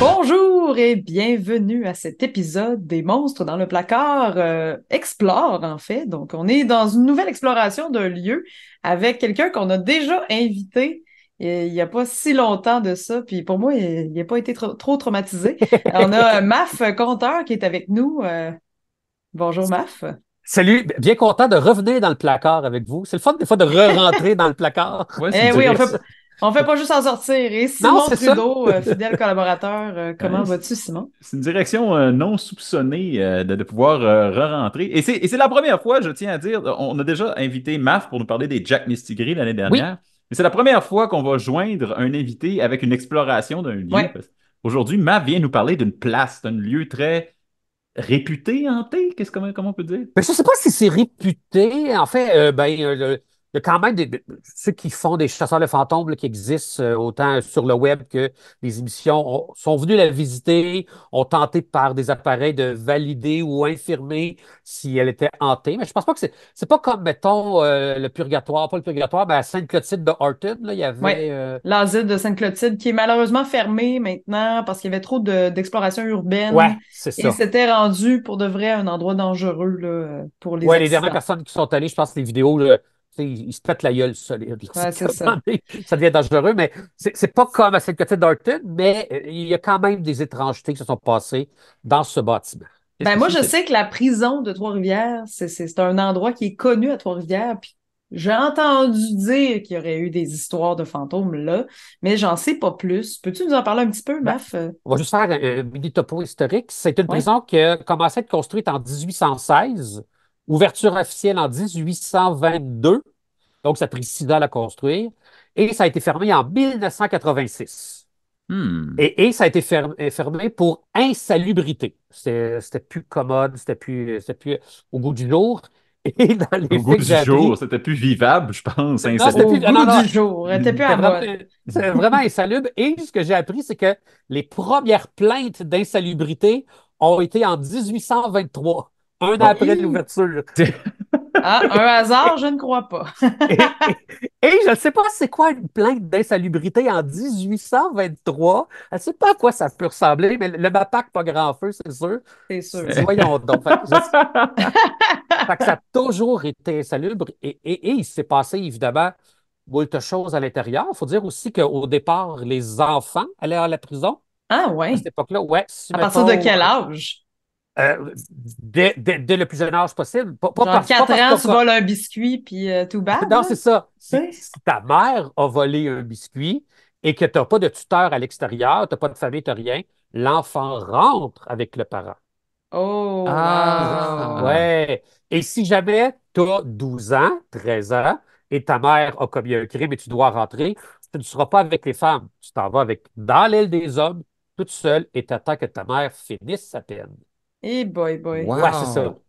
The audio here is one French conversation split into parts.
Bonjour et bienvenue à cet épisode des Monstres dans le placard Explore, en fait. Donc, on est dans une nouvelle exploration d'un lieu avec quelqu'un qu'on a déjà invité il n'y a pas si longtemps de ça. Puis pour moi, il n'a pas été trop traumatisé. On a Maf Conteur qui est avec nous. Bonjour Maf. Salut, bien content de revenir dans le placard avec vous. C'est le fun des fois de re-rentrer dans le placard. Ouais, c'est une Eh oui, direction. on fait pas juste en sortir. Et Non, Simon c'est ça. Trudeau, fidèle collaborateur, Ouais, comment vas-tu, Simon? c'est une direction non soupçonnée de pouvoir re-rentrer. Et c'est la première fois, je tiens à dire, on a déjà invité Maf pour nous parler des Jack Mistigris l'année Oui, dernière. Mais c'est la première fois qu'on va joindre un invité avec une exploration d'un lieu. Ouais. Aujourd'hui, Maf vient nous parler d'une place, d'un lieu très réputé, hanté. Comment on peut dire? mais je ne sais pas si c'est réputé. En fait, il y a quand même ceux qui font des chasseurs de fantômes là, qui existent autant sur le web que les émissions sont venus la visiter, ont tenté par des appareils de valider ou infirmer si elle était hantée. Mais je pense pas que c'est pas comme, mettons, le Purgatoire, pas le Purgatoire, mais à Sainte-Clotilde de Horton, là, il y Ouais, avait. l'asile de Sainte-Clotilde qui est malheureusement fermé maintenant parce qu'il y avait trop d'exploration urbaine Ouais, c'est et ça. c'était rendu pour de vrai un endroit dangereux là, pour les Ouais, les dernières accidents. personnes qui sont allées, je pense que les vidéos, là, tu sais, ils se pètent la gueule solide, là. Ouais, c'est C'est ça. ça devient dangereux, mais c'est pas comme à Sainte-Clotilde d'Orton, mais il y a quand même des étrangetés qui se sont passées dans ce bâtiment. Est-ce Ben que moi, ça, je c'est... sais que la prison de Trois-Rivières, c'est un endroit qui est connu à Trois-Rivières, puis j'ai entendu dire qu'il y aurait eu des histoires de fantômes là, mais j'en sais pas plus. Peux-tu nous en parler un petit peu, Ben, Maf? on va juste faire un mini topo historique. C'est une Ouais. prison qui a commencé à être construite en 1816, ouverture officielle en 1822, donc ça a pris 6 ans à la construire, et ça a été fermé en 1986. Hmm. Et ça a été fermé pour insalubrité. C'était plus commode, c'était plus au goût du jour. Et dans les Au goût faits que j'ai du jour, appris, c'était plus vivable, je pense, non, c'était Au plus, insalubre. non, goût non, du jour. T'es plus c'était à vraiment, mode. c'était vraiment insalubre. Et ce que j'ai appris, c'est que les premières plaintes d'insalubrité ont été en 1823, un an Oh. après Hi! l'ouverture. Ah, un hasard, je ne crois pas. Et, et- et je ne sais pas c'est quoi une plainte d'insalubrité en 1823. Je ne sais pas à quoi ça peut ressembler, mais le MAPAC, pas grand feu, c'est sûr. C'est Tu sûr. dis, voyons donc. Fait que ça a toujours été insalubre et il s'est passé évidemment moult choses à l'intérieur. Il faut dire aussi qu'au départ, les enfants allaient à la prison Ah à cette ouais. époque-là. Ouais, si À partir de mettons, quel âge? dès le plus jeune âge possible. Genre Pas 4 parce ans, que tu voles un biscuit, puis tout bad, non, là? c'est ça. Tu Si, sais? si ta mère a volé un biscuit et que tu n'as pas de tuteur à l'extérieur, tu n'as pas de famille, tu n'as rien, l'enfant rentre avec le parent. Oh, wow. Ah! Ouais. Et si jamais tu as 12 ans, 13 ans, et ta mère a commis un crime et tu dois rentrer, tu ne seras pas avec les femmes. Tu t'en vas avec dans l'aile des hommes, toute seule, et tu attends que ta mère finisse sa peine. Eh boy, boy. Ouais, c'est ça. Wow!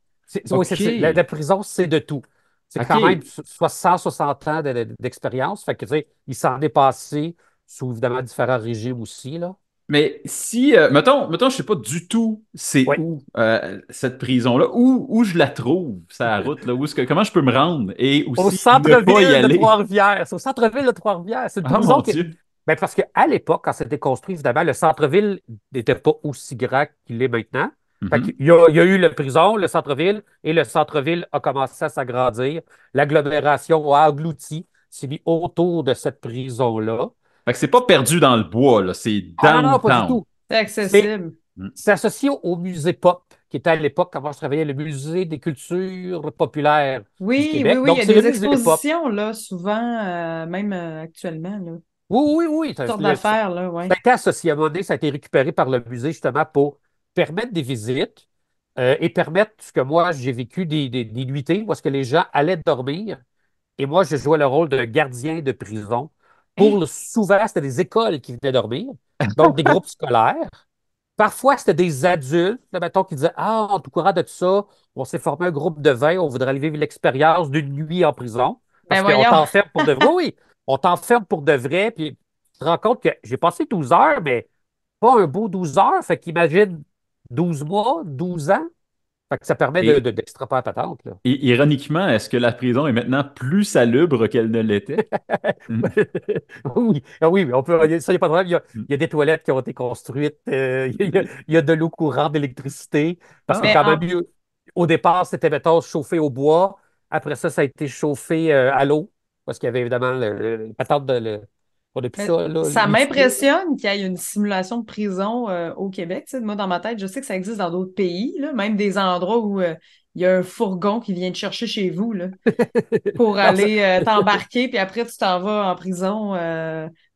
Oui, la OK. prison, c'est de tout. C'est quand même OK. 160 ans d'expérience. Fait que, tu sais, il s'en est passé sous évidemment différents régimes aussi, là. Mais si, mettons, je sais pas du tout c'est Oui. où cette prison-là, où je la trouve, sa route, là, comment je peux me rendre et Au aussi ne pas y centre-ville de aller. Trois-Rivières. C'est au centre-ville de Trois-Rivières. C'est une Ah mon prison qui. Dieu. Ben, parce qu'à l'époque, quand c'était construit, évidemment, le centre-ville n'était pas aussi grand qu'il est maintenant. Fait qu'il Mhm. il y a eu la prison, le centre-ville, et le centre-ville a commencé à s'agrandir. L'agglomération a englouti, s'est mis autour de cette prison-là. Fait que c'est pas perdu dans le bois, là, c'est Ah non, non, pas du downtown. tout. C'est C'est accessible. Mm. c'est associé au musée Pop, qui était à l'époque, quand moi je travaillais, le musée des cultures populaires du Oui, oui, Québec. oui, il y Donc, a c'est le des musée Pop. expositions, là, souvent, même actuellement, là. Toutes Oui, oui, oui. sortes d'affaires, là, Ça ouais. a été associé à un moment donné, ça a été récupéré par le musée justement pour permettre des visites et permettre ce que moi j'ai vécu des nuitées où est-ce que les gens allaient dormir et moi je jouais le rôle de gardien de prison. Hein? Souvent, c'était des écoles qui venaient dormir, donc des groupes scolaires. Parfois, c'était des adultes, là, mettons, qui disaient: Ah, en tout courant de tout ça, on s'est formé un groupe de 20, on voudrait aller vivre l'expérience d'une nuit en prison. Ben Parce qu'on voyons. t'enferme pour de vrai. Oui, oui, on t'enferme pour de vrai. Puis tu te rends compte que j'ai passé 12 heures, mais pas un beau 12 heures. Fait qu'imagine 12 mois, 12 ans. Fait que ça permet Et, d'extraper la patente, là. et ironiquement, est-ce que la prison est maintenant plus salubre qu'elle ne l'était? Hmm. Oui, ah oui, mais ça, il n'y a pas de problème. Hmm. Il y a des toilettes qui ont été construites, il y a de l'eau courante, d'électricité, parce que Ah, Mais quand même, au départ, c'était, mettons, chauffé au bois. Après ça a été chauffé à l'eau, parce qu'il y avait évidemment le patente on n'a plus mais ça, là, ça liquide. m'impressionne qu'il y ait une simulation de prison au Québec. Tu sais, moi, dans ma tête, je sais que ça existe dans d'autres pays, là, même des endroits où il y a un fourgon qui vient te chercher chez vous là, pour Non, aller t'embarquer, puis après, tu t'en vas en prison.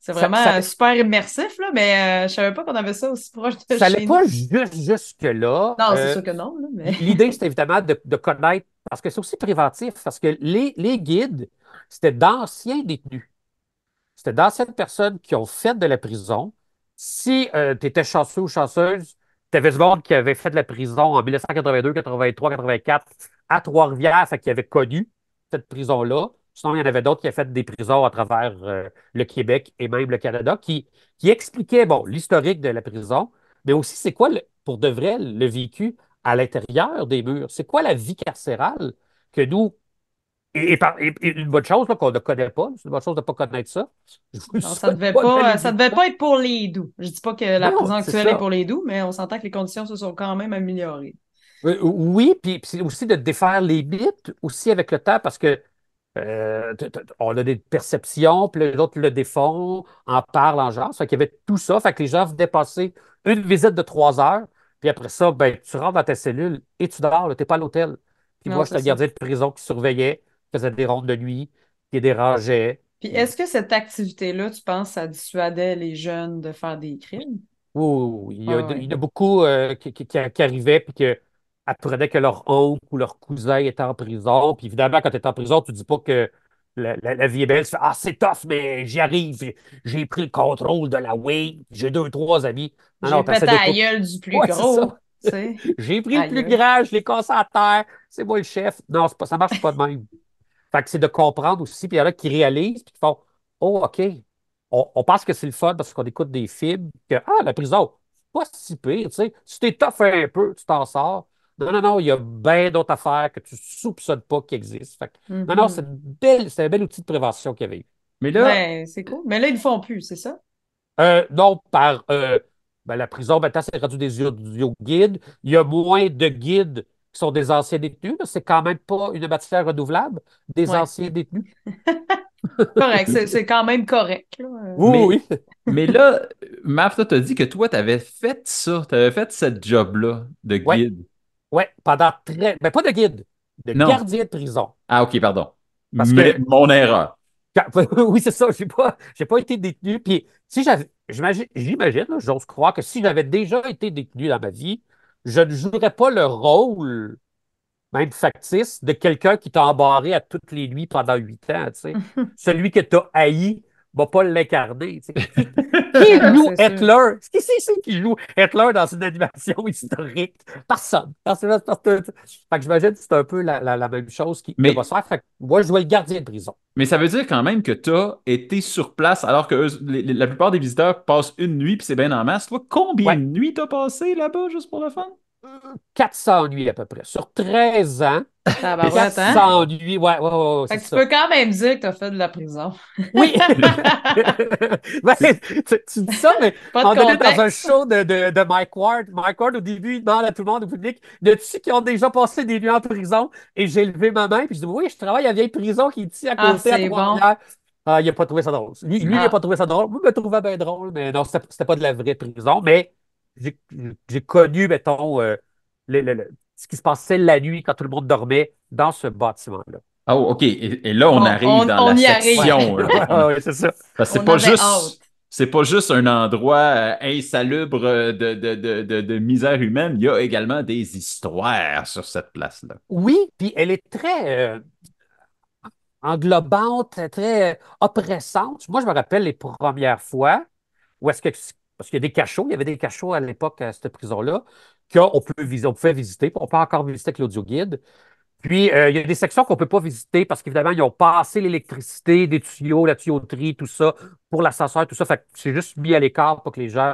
C'est ça, vraiment ça, super immersif, là, mais je savais pas qu'on avait ça aussi proche de ça allait chez nous. pas jusque-là. Non, c'est sûr que non, là, mais... L'idée, c'était évidemment de connaître, parce que c'est aussi privatif, parce que les guides, c'était d'anciens détenus. C'était d'anciennes personnes qui ont fait de la prison. Si tu étais chanceux ou chanceuse, tu avais du monde qui avait fait de la prison en 1982, 83, 84 à Trois-Rivières, fait qui avait connu cette prison-là. Sinon, il y en avait d'autres qui avaient fait des prisons à travers le Québec et même le Canada qui expliquaient, bon, l'historique de la prison, mais aussi c'est quoi, pour de vrai, le vécu à l'intérieur des murs. C'est quoi la vie carcérale que nous, et une bonne chose là, qu'on ne connaît pas, c'est une bonne chose de ne pas connaître ça. Je ne vous Non, souhaite pas d'aller ça vivre devait là. pas être pour les doux. Je dis pas que la Non, prison c'est actuelle est ça. pour les doux, mais on s'entend que les conditions se sont quand même améliorées. Oui, puis c'est aussi de défaire les mythes aussi avec le temps parce que on a des perceptions, puis les autres le défont, en parlent, en genre. Fait qu'il y avait tout ça. Fait que les gens venaient passer une visite de 3 heures, puis après ça, ben, tu rentres dans ta cellule et tu dors, tu n'es pas à l'hôtel. Puis Non, moi, c'est j'étais le ça. gardien de prison qui surveillait, qui faisait des rondes de nuit, qui dérangeait. Puis est-ce que cette activité-là, tu penses, ça dissuadait les jeunes de faire des crimes? Oui, oui, oui. Ouais, Il ouais. y en a beaucoup qui arrivaient puis qui apprenaient que leur oncle ou leur cousin était en prison. Puis évidemment, quand tu es en prison, tu ne dis pas que la vie est belle. Tu fais, ah, c'est tough, mais j'y arrive. J'ai pris le contrôle de la way. J'ai deux, trois amis. Non, J'ai non, tu essaies pété de la tout. gueule du plus Ouais, c'est ça. gros, tu sais. J'ai pris le Aïe, plus aïe. grand, je l'ai cassé à terre. C'est moi le chef. Non, ça marche pas de même. Fait que c'est de comprendre aussi. Puis il y en a qui réalisent, puis qui font, oh, OK. On pense que c'est le fun parce qu'on écoute des films, que, ah, la prison, c'est pas si pire, tu sais. Si t'es tough un peu, tu t'en sors. Non, non, non, il y a bien d'autres affaires que tu soupçonnes pas qui existent. Fait que, non, non, Mhm. c'est un bel outil de prévention qu'il y avait eu. mais là, Ben, c'est cool. Mais là, ils le font plus, c'est ça? Non, ben, la prison, maintenant, c'est rendu des audio guides. Il y a moins de guides qui sont des anciens détenus. C'est quand même pas une matière renouvelable, des Ouais. anciens détenus. Correct, c'est quand même correct, là. Oui, mais, oui. mais là, Maf, toi, t'as dit que toi, t'avais fait ça, t'avais fait cette job-là de Oui. guide. Ouais, pendant très. Mais pas de guide, de Non. gardien de prison. Ah, ok, pardon. Parce Mais que, mon erreur. oui, c'est ça, j'ai pas été détenu. Puis, si j'imagine, là, j'ose croire que si j'avais déjà été détenu dans ma vie, je ne jouerais pas le rôle, même factice, de quelqu'un qui t'a embarré à toutes les nuits pendant 8 ans, tu sais. Celui que tu as haï va pas l'incarner, tu sais. Qui Ben non, joue c'est sûr. Hitler? C'est qui joue Hitler dans une animation historique? Personne. Fait que j'imagine que c'est un peu la même chose qui va Mais, se faire. Fait que moi, je jouais le gardien de prison. mais ça veut dire quand même que t'as été sur place alors que la plupart des visiteurs passent une nuit puis c'est bien en masse. Toi, combien Ouais. de nuits t'as passé là-bas juste pour le fun? 400 nuits à peu près. Sur 13 ans, Et Tabarouette, hein? 400 nuits. Ouais, ouais, ouais, ouais, Fait c'est que tu ça. peux quand même dire que t'as fait de la prison. Oui! Ben, tu dis ça, mais Pas à de un moment donné, dans un contexte. show de Mike Ward, au début, il demande à tout le monde, au public, y a-tu qui ont déjà passé des nuits en prison? Et j'ai levé ma main, puis je dis, oui, je travaille à la vieille prison qui est ici à Ah, côté, à c'est bon. Trois-Rivières. Ah, il n'a pas trouvé ça drôle. Lui, il n'a pas Ah, trouvé ça drôle. Moi, je me trouvais bien drôle, mais non, c'était pas de la vraie prison. Mais j'ai j'ai connu, mettons, ce qui se passait la nuit quand tout le monde dormait dans ce bâtiment-là. Oh, OK. Et là, on arrive dans on la y arrive. Ouais, section, là. ouais, c'est ça. Parce que On avait hâte. c'est pas juste un endroit insalubre de misère humaine. Il y a également des histoires sur cette place-là. Oui, puis elle est très englobante, très oppressante. Moi, je me rappelle les premières fois où est-ce que, parce qu'il y a des cachots, il y avait des cachots à l'époque à cette prison-là, on pouvait visiter, puis on peut encore visiter avec l'audioguide. Puis, il y a des sections qu'on ne peut pas visiter parce qu'évidemment, ils ont passé l'électricité, des tuyaux, la tuyauterie, tout ça, pour l'ascenseur, tout ça. Fait que c'est juste mis à l'écart pour que les gens,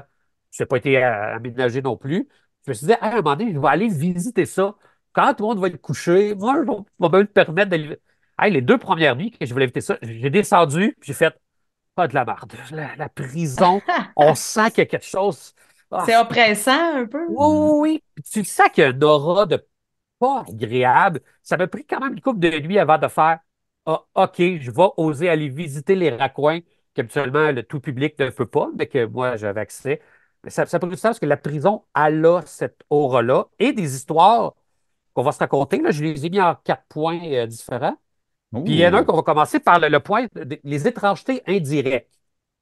ça n'a pas été aménagé non plus. Je me suis dit, à un moment donné, je vais aller visiter ça quand tout le monde va être couché, moi, je vais me permettre d'aller. Hey, les 2 premières nuits que je voulais éviter ça, j'ai descendu, puis j'ai fait pas de la merde. La prison, on sent qu'il y a quelque chose. Ah, C'est oppressant un peu. oui, Hmm. oui, oui. Puis tu sens qu'il y a un aura de pas agréable. Ça m'a pris quand même une couple de nuits avant de faire ah, OK, je vais oser aller visiter les raccoins qu'habituellement le tout public ne peut pas, mais que moi j'avais accès. Mais ça a pris du temps parce que la prison, elle a cette aura-là et des histoires qu'on va se raconter. Là, je les ai mis en 4 points différents. Puis il y en a un Ouh. qu'on va commencer par le point les étrangetés indirectes.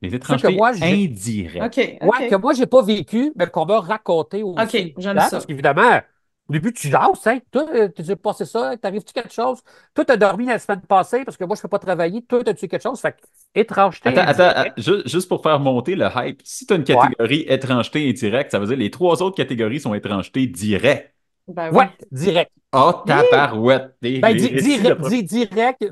Les Ceux que étrangetés moi, indirects. OK, ouais, que OK. moi, j'ai pas vécu, mais qu'on m'a raconté OK, aussi. j'aime Hein, parce ça. qu'évidemment, au début, tu jases, hein. Toi, tu as passé ça, t'arrives-tu quelque chose? Toi, t'as dormi la semaine passée parce que moi, je ne peux pas travailler. Toi, t'as-tu quelque chose? Fait que, étrangeté indirecte. Juste pour faire monter le hype, si tu as une Ouais. catégorie étrangeté indirecte, ça veut dire les trois autres catégories sont étrangeté direct. Ben Ouais, oui. direct. Oh, Hi! tabarouette! Ben, Les récits de... direct.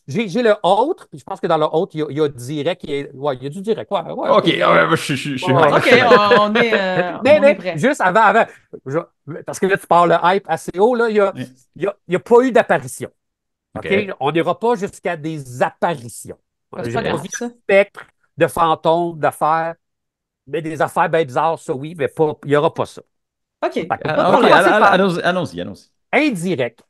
J'ai le autre, puis je pense que dans le autre, il y a direct. Ouais, il y a du direct. Ouais, ouais, OK, OK. je suis Ouais, hype, OK, je suis hype. Mais, on est mais, prêt. juste avant, je- parce que là, tu parles le hype assez haut, là, Ouais. il y a pas eu d'apparition. OK? OK. On n'ira pas jusqu'à des apparitions. Ben, c'est J'ai pas pas grave, vu de ça. spectre, de fantômes, d'affaires, mais des affaires bien bizarres, ça oui, mais pas, il n'y aura pas ça. OK. Fait que Ah, on OK, va commencer par allons-y, allons-y, allons-y. indirect.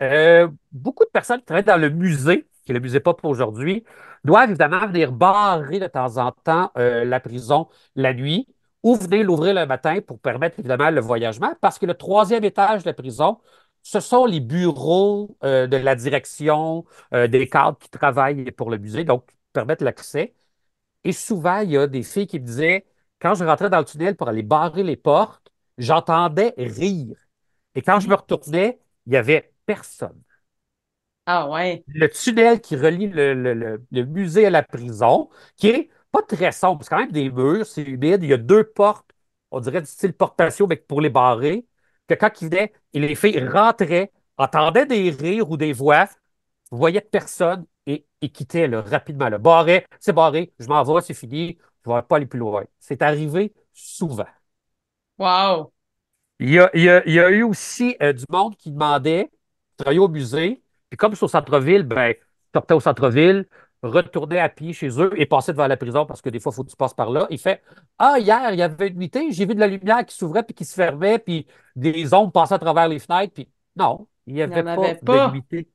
Beaucoup de personnes qui travaillent dans le musée, qui est le musée Pop aujourd'hui, doivent évidemment venir barrer de temps en temps la prison la nuit ou venir l'ouvrir le matin pour permettre évidemment le voyagement parce que le troisième étage de la prison, ce sont les bureaux de la direction, des cadres qui travaillent pour le musée, donc permettent l'accès. Et souvent, il y a des filles qui me disaient, quand je rentrais dans le tunnel pour aller barrer les portes, j'entendais rire. Et quand je me retournais, il n'y avait personne. Ah ouais. Le tunnel qui relie le musée à la prison, qui est pas très sombre, c'est quand même des murs, c'est humide, il y a 2 portes, on dirait du style porte patio, mais pour les barrer, que quand ils venaient, et les filles rentraient, entendaient des rires ou des voix, voyaient personne et quittaient là, rapidement. Là. Barré, c'est barré, je m'en vais, c'est fini, je ne vais pas aller plus loin. C'est arrivé souvent. Wow. Il y a eu aussi du monde qui demandait, travailler au musée, puis comme c'est au centre-ville, ben, sortait au centre-ville, retournait à pied chez eux et passait devant la prison parce que des fois, il faut que tu passes par là. Il fait ah, hier, il y avait une nuitée, j'ai vu de la lumière qui s'ouvrait puis qui se fermait, puis des ombres passaient à travers les fenêtres, puis non, il n'y Il n'y avait en avait pas de pas. nuitée.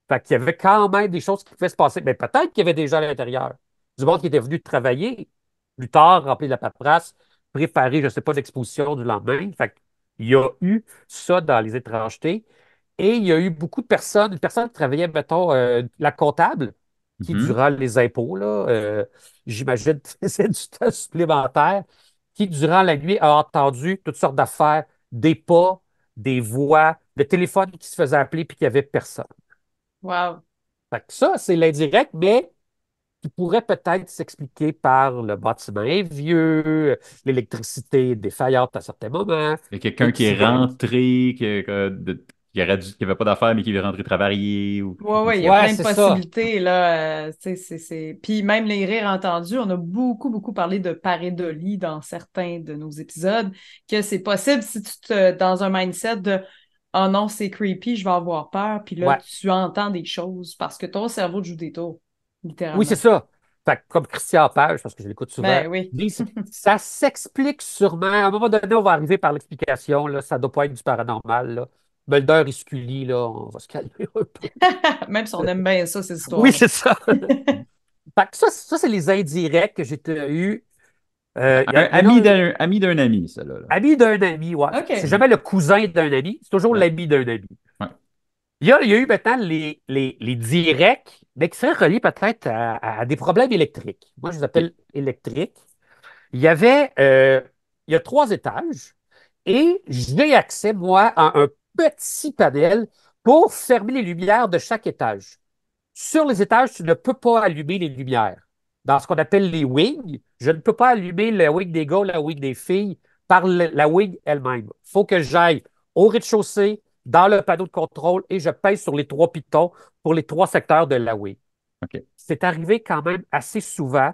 Fait qu'il y avait quand même des choses qui pouvaient se passer. Mais peut-être qu'il y avait des gens à l'intérieur. Du monde qui était venu travailler plus tard, remplir la paperasse, préparer, je ne sais pas, l'exposition du lendemain. Fait qu'il y a eu ça dans les étrangetés. Et il y a eu beaucoup de personnes, une personne qui travaillait, mettons, la comptable, qui, Mhm. durant les impôts, là, j'imagine, faisait du temps supplémentaire, qui, durant la nuit, a entendu toutes sortes d'affaires, des pas, des voix, le téléphone qui se faisait appeler puis qu'il n'y avait personne. Wow. Fait que ça, c'est l'indirect, mais qui pourrait peut-être s'expliquer par le bâtiment est vieux, l'électricité défaillante à certains moments, Il y a quelqu'un qui est etc. rentré, qui avait pas d'affaires, mais qui veut rentrer travailler ou quelque chose Ouais, comme ouais, il y ça. a Ouais, plein de c'est ça. possibilités, là. Puis même les rires entendus, on a beaucoup, beaucoup parlé de pareidolie dans certains de nos épisodes, que c'est possible si tu te, dans un mindset de oh non, c'est creepy, je vais avoir peur, puis là, Ouais. tu entends des choses parce que ton cerveau te joue des tours, Oui, c'est littéralement. ça. Fait que comme Christian Page, parce que je l'écoute souvent, Ben oui. dit, ça s'explique sûrement. À un moment donné, on va arriver par l'explication. Là, ça ne doit pas être du paranormal. Là. Mulder et Scully, là, on va se calmer un peu. Même si on aime bien ça, ces Oui, histoires-là. c'est ça. Fait que ça c'est les indirects que j'ai eu. Il y en a Ami d'un ami, ça, là. ami d'un ami, ouais. C'est OK. Mhm. jamais le cousin d'un ami, c'est toujours Ouais. l'ami d'un ami. Ouais. Il y a eu maintenant les directs, mais qui seraient reliés peut-être à des problèmes électriques. Moi, je les OK. appelle électriques. Il y avait, il y a 3 étages et j'ai accès, moi, à un petit panel pour fermer les lumières de chaque étage. Sur les étages, tu ne peux pas allumer les lumières. Dans ce qu'on appelle les wings, je ne peux pas allumer la wing des gars, la wing des filles par la wing elle-même. Il faut que j'aille au rez-de-chaussée, dans le panneau de contrôle et je pèse sur les 3 pitons pour les 3 secteurs de la wing. OK. C'est arrivé quand même assez souvent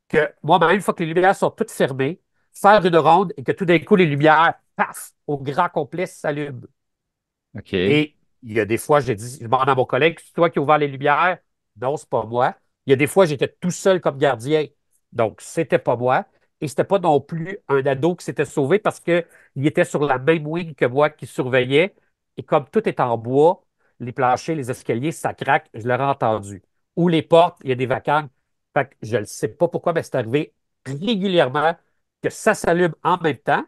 que moi-même, une fois que les lumières sont toutes fermées, faire une ronde et que tout d'un coup, les lumières, paf, au grand complet, s'allument. OK. Et il y a des fois, j'ai dit, je demande à mon collègue, c'est toi qui as ouvert les lumières? Non, c'est pas moi. Il y a des fois, j'étais tout seul comme gardien. Donc, c'était pas moi. Et c'était pas non plus un ado qui s'était sauvé parce qu'il était sur la même wing que moi qui surveillait. Et comme tout est en bois, les planchers, les escaliers, ça craque, je l'aurais entendu. Ou les portes, il y a des vacances. Fait que je ne sais pas pourquoi, mais c'est arrivé régulièrement que ça s'allume en même temps,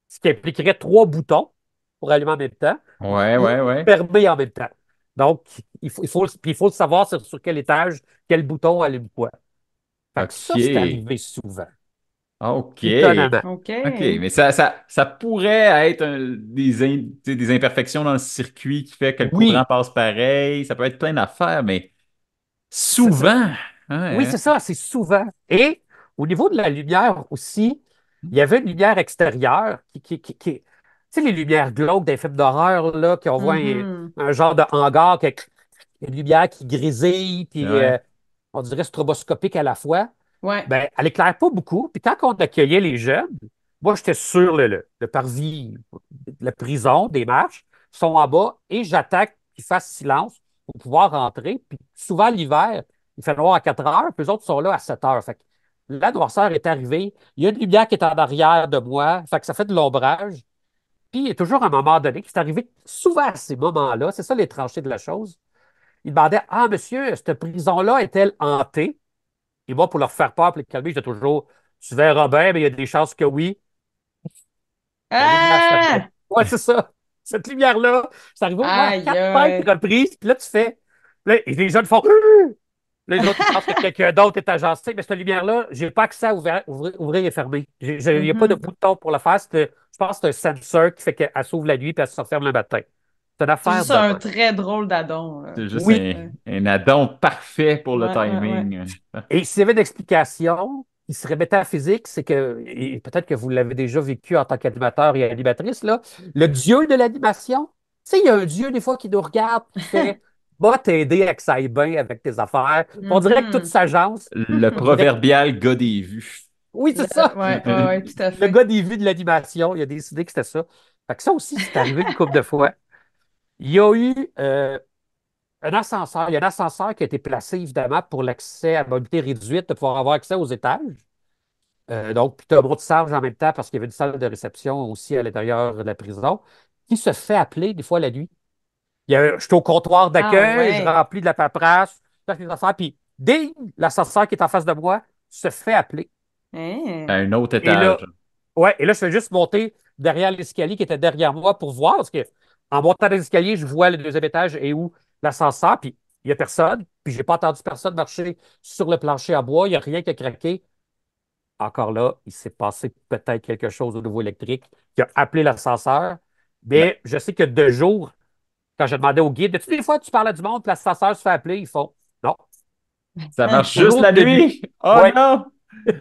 ce qui impliquerait trois boutons pour allumer en même temps Ouais, ou ouais, ouais. fermer en même temps. Donc, puis il faut le savoir sur quel étage, quel bouton allume quoi. Fait que ça, c'est OK. arrivé souvent, OK. étonnamment. OK. OK. Mais ça pourrait être tu sais, des imperfections dans le circuit qui fait que le courant Oui, passe pareil. Ça peut être plein d'affaires, mais c'est- souvent. oui, Ouais, c'est ça, c'est souvent. Et au niveau de la lumière aussi, il y avait une lumière extérieure tu sais, les lumières glauques des films d'horreur, là, qui envoient Mhm. un genre de hangar avec une lumière qui grésille, puis ouais. on dirait stroboscopique à la fois. Ouais. Ben, elle éclaire pas beaucoup. Puis quand on accueillait les jeunes, moi, j'étais sur le parvis de la prison, des marches, ils sont en bas, et j'attaque qu'ils fassent silence pour pouvoir rentrer. Puis souvent, l'hiver, il fait noir à 4 heures, puis eux autres sont là à 7 heures. Fait que la noirceur est arrivée. Il y a une lumière qui est en arrière de moi. Fait que ça fait de l'ombrage. Puis il y a toujours un moment donné qui est arrivé souvent à ces moments-là. C'est ça les tranchées de la chose. Il demandait: Ah, monsieur, cette prison-là est-elle hantée? Et moi, pour leur faire peur, pour les calmer, j'étais toujours: Tu verras bien, mais il y a des chances que oui. La lumière s'allume. Ah! Ouais, c'est ça. Cette lumière-là, c'est arrivé au moins à Aïe, 4, 5 aïe. reprises. Puis là, tu fais. Là, et les jeunes font. Là, les autres, ils pensent que quelqu'un d'autre est agencé. Mais cette lumière-là, je n'ai pas accès à ouvrir et fermer. Il n'y a pas de Mhm. bouton pour le faire. Je pense que c'est un sensor qui fait qu'elle s'ouvre la nuit et elle se referme le matin. C'est une C'est affaire juste de un même. très drôle d'adon, là. C'est juste Oui. Ouais, un addon parfait pour le ouais. timing. Et s'il y avait une explication qui serait métaphysique, c'est que, et peut-être que vous l'avez déjà vécu en tant qu'animateur et animatrice, là, le dieu de l'animation, tu sais, il y a un dieu des fois qui nous regarde, qui fait: Va t'aider à que ça aille bien avec tes affaires. On dirait que toute Mhm. s'agence, Le on dirait que, proverbial gars des vues. oui, c'est ça. Ouais, tout à Le fait. gars des vues de l'animation, il a décidé que c'était ça. Fait que ça aussi, c'est arrivé une couple de fois. Il y a eu un ascenseur. Il y a un ascenseur qui a été placé, évidemment, pour l'accès à mobilité réduite, de pouvoir avoir accès aux étages. Donc, puis tu as un broutissage en même temps parce qu'il y avait une salle de réception aussi à l'intérieur de la prison qui se fait appeler des fois la nuit. Je suis au comptoir Ah d'accueil, je ouais. remplis de la paperasse, je fais les affaires, puis ding, l'ascenseur qui est en face de moi se fait appeler. À Hein? un autre Et étage. là, ouais, et là, je fais juste monter derrière l'escalier qui était derrière moi pour voir, parce que en montant l'escalier, je vois le deuxième étage et où l'ascenseur, puis il n'y a personne, puis j'ai pas entendu personne marcher sur le plancher en bois, il n'y a rien qui a craqué. Encore là, il s'est passé peut-être quelque chose au niveau électrique qui a appelé l'ascenseur. Ben, Mais je sais que de jour, quand je demandais au guide: Toutes les fois que tu parles à du monde, puis l'ascenseur se fait appeler, ils font non. ça marche Au juste jour la de nuit. nuit. Oh Ouais, non!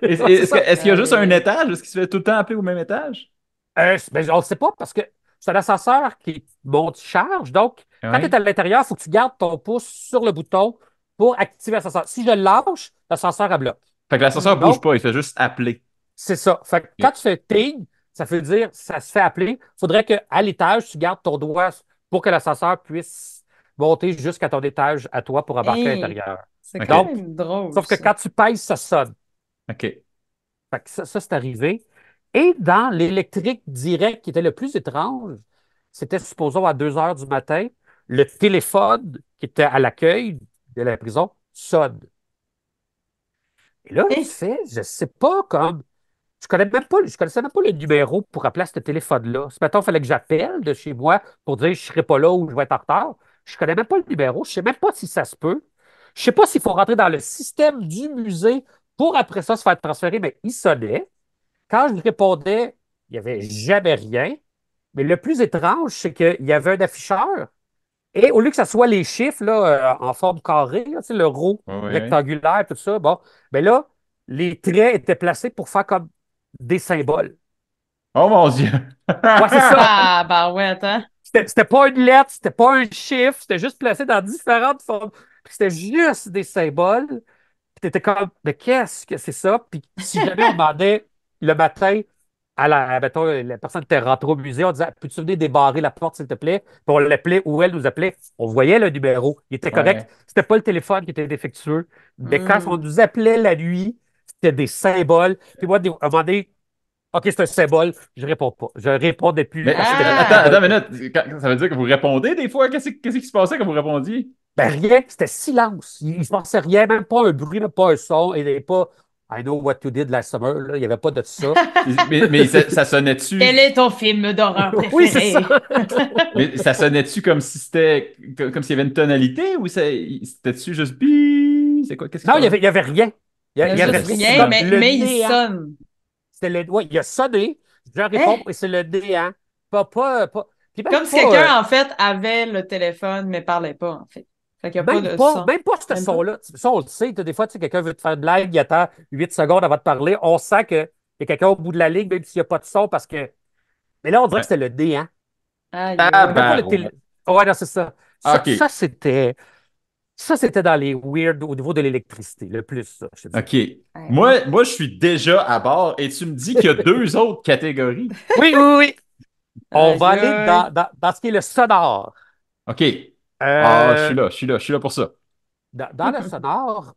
c'est ça. Est-ce qu'il y a juste Aïe, un aïe. étage? Est-ce qu'il se fait tout le temps appeler au même étage? Ben, on ne sait pas parce que c'est un ascenseur qui monte-charge. Donc, quand tu es Oui. à l'intérieur, il faut que tu gardes ton pouce sur le bouton pour activer l'ascenseur. Si je le lâche, l'ascenseur a bloqué. Fait que l'ascenseur bouge Donc, pas, il fait juste appeler. c'est ça. Fait que quand Ok. tu fais ping, ça veut dire ça se fait appeler. Il faudrait qu'à l'étage, tu gardes ton doigt pour que l'ascenseur puisse monter jusqu'à ton étage à toi pour embarquer à Hein? l'intérieur. C'est quand OK. Donc, même drôle, sauf que ça. quand tu pèses, ça sonne. OK. Fait que ça, c'est arrivé. Et dans l'électrique direct qui était le plus étrange, c'était supposons à 2 heures du matin, le téléphone qui était à l'accueil de la prison sonne. Et là, tu Hein? fais, je sais pas, comme je connaissais même pas le numéro pour appeler à ce téléphone-là. Ce matin, il fallait que j'appelle de chez moi pour dire: Je ne serai pas là ou je vais être en retard. Je connais même pas le numéro. Je sais même pas si ça se peut. Je sais pas s'il faut rentrer dans le système du musée pour après ça se faire transférer, mais il sonnait. Quand je répondais, il n'y avait jamais rien. Mais le plus étrange, c'est qu'il y avait un afficheur. Et au lieu que ce soit les chiffres là, en forme carrée, là, tu sais, le rond Oui, oui, oui. rectangulaire, tout ça, bon, ben là, les traits étaient placés pour faire comme des symboles. Oh mon Dieu! Ouais, c'est ça. Ah, bah ouais, attends. C'était pas une lettre, c'était pas un chiffre, c'était juste placé dans différentes formes. Puis c'était juste des symboles. Puis t'étais comme: Mais qu'est-ce que c'est ça? Puis si jamais on demandait le matin: mettons, la personne était rentrée au musée, on disait, peux-tu venir débarrer la porte, s'il te plaît? Puis on l'appelait ou elle nous appelait. On voyait le numéro. Il était correct. Ouais. C'était pas le téléphone qui était défectueux. Mais quand on Hmm. nous appelait la nuit, c'était des symboles. Puis moi, à un moment donné, OK, c'est un symbole, je réponds pas. Je répondais plus Mais parce que c'était des attends, Ah! attends symboles. une minute. Ça veut dire que vous répondez des fois? Qu'est-ce qui se passait quand vous répondiez? Ben rien, c'était silence. Il ne se passait rien, même pas un bruit, même pas un son. Il n'y avait pas I know what you did last summer. Là. Il n'y avait pas de ça. Mais ça Quel sonnait-tu? est ton film d'horreur Oui, c'est ça. préféré? Mais ça sonnait-tu comme si c'était comme s'il y avait une tonalité ou c'était-tu juste bi? C'est quoi? Qu'est-ce qui se Non, passe? il y avait rien. Il n'y a Il y avait juste rien. C'est rien, comme Ah. le mais il néant. sonne. C'était ouais, il a sonné. Je réponds Hein? et c'est le néant. Pas. Puis Comme si quelqu'un, en fait, avait le téléphone, mais parlait pas, en fait. Fait qu'il n'y a pas de son. même pas ce Même pas? son-là. Ça, on le sait. Des fois, tu sais, quelqu'un veut te faire une blague, il attend 8 secondes avant de parler. On sent qu'il y a quelqu'un au bout de la ligne, même s'il n'y a pas de son, parce que. Mais là, on dirait que Ouais. c'était le néant. Aïe, Même aïe. pas le télé. Tabarouette. Ouais, non, c'est ça. Ah, Ça, OK. ça, c'était. Ça, c'était dans les weird au niveau de l'électricité, le plus, ça, je te dirais. OK. Ah oui. Moi, je suis déjà à bord et tu me dis qu'il y a deux autres catégories. Oui, oui, oui. On va Aïe, aller aïe. dans ce qui est le sonore. OK. Ah, Euh, je suis là pour ça. dans le sonore,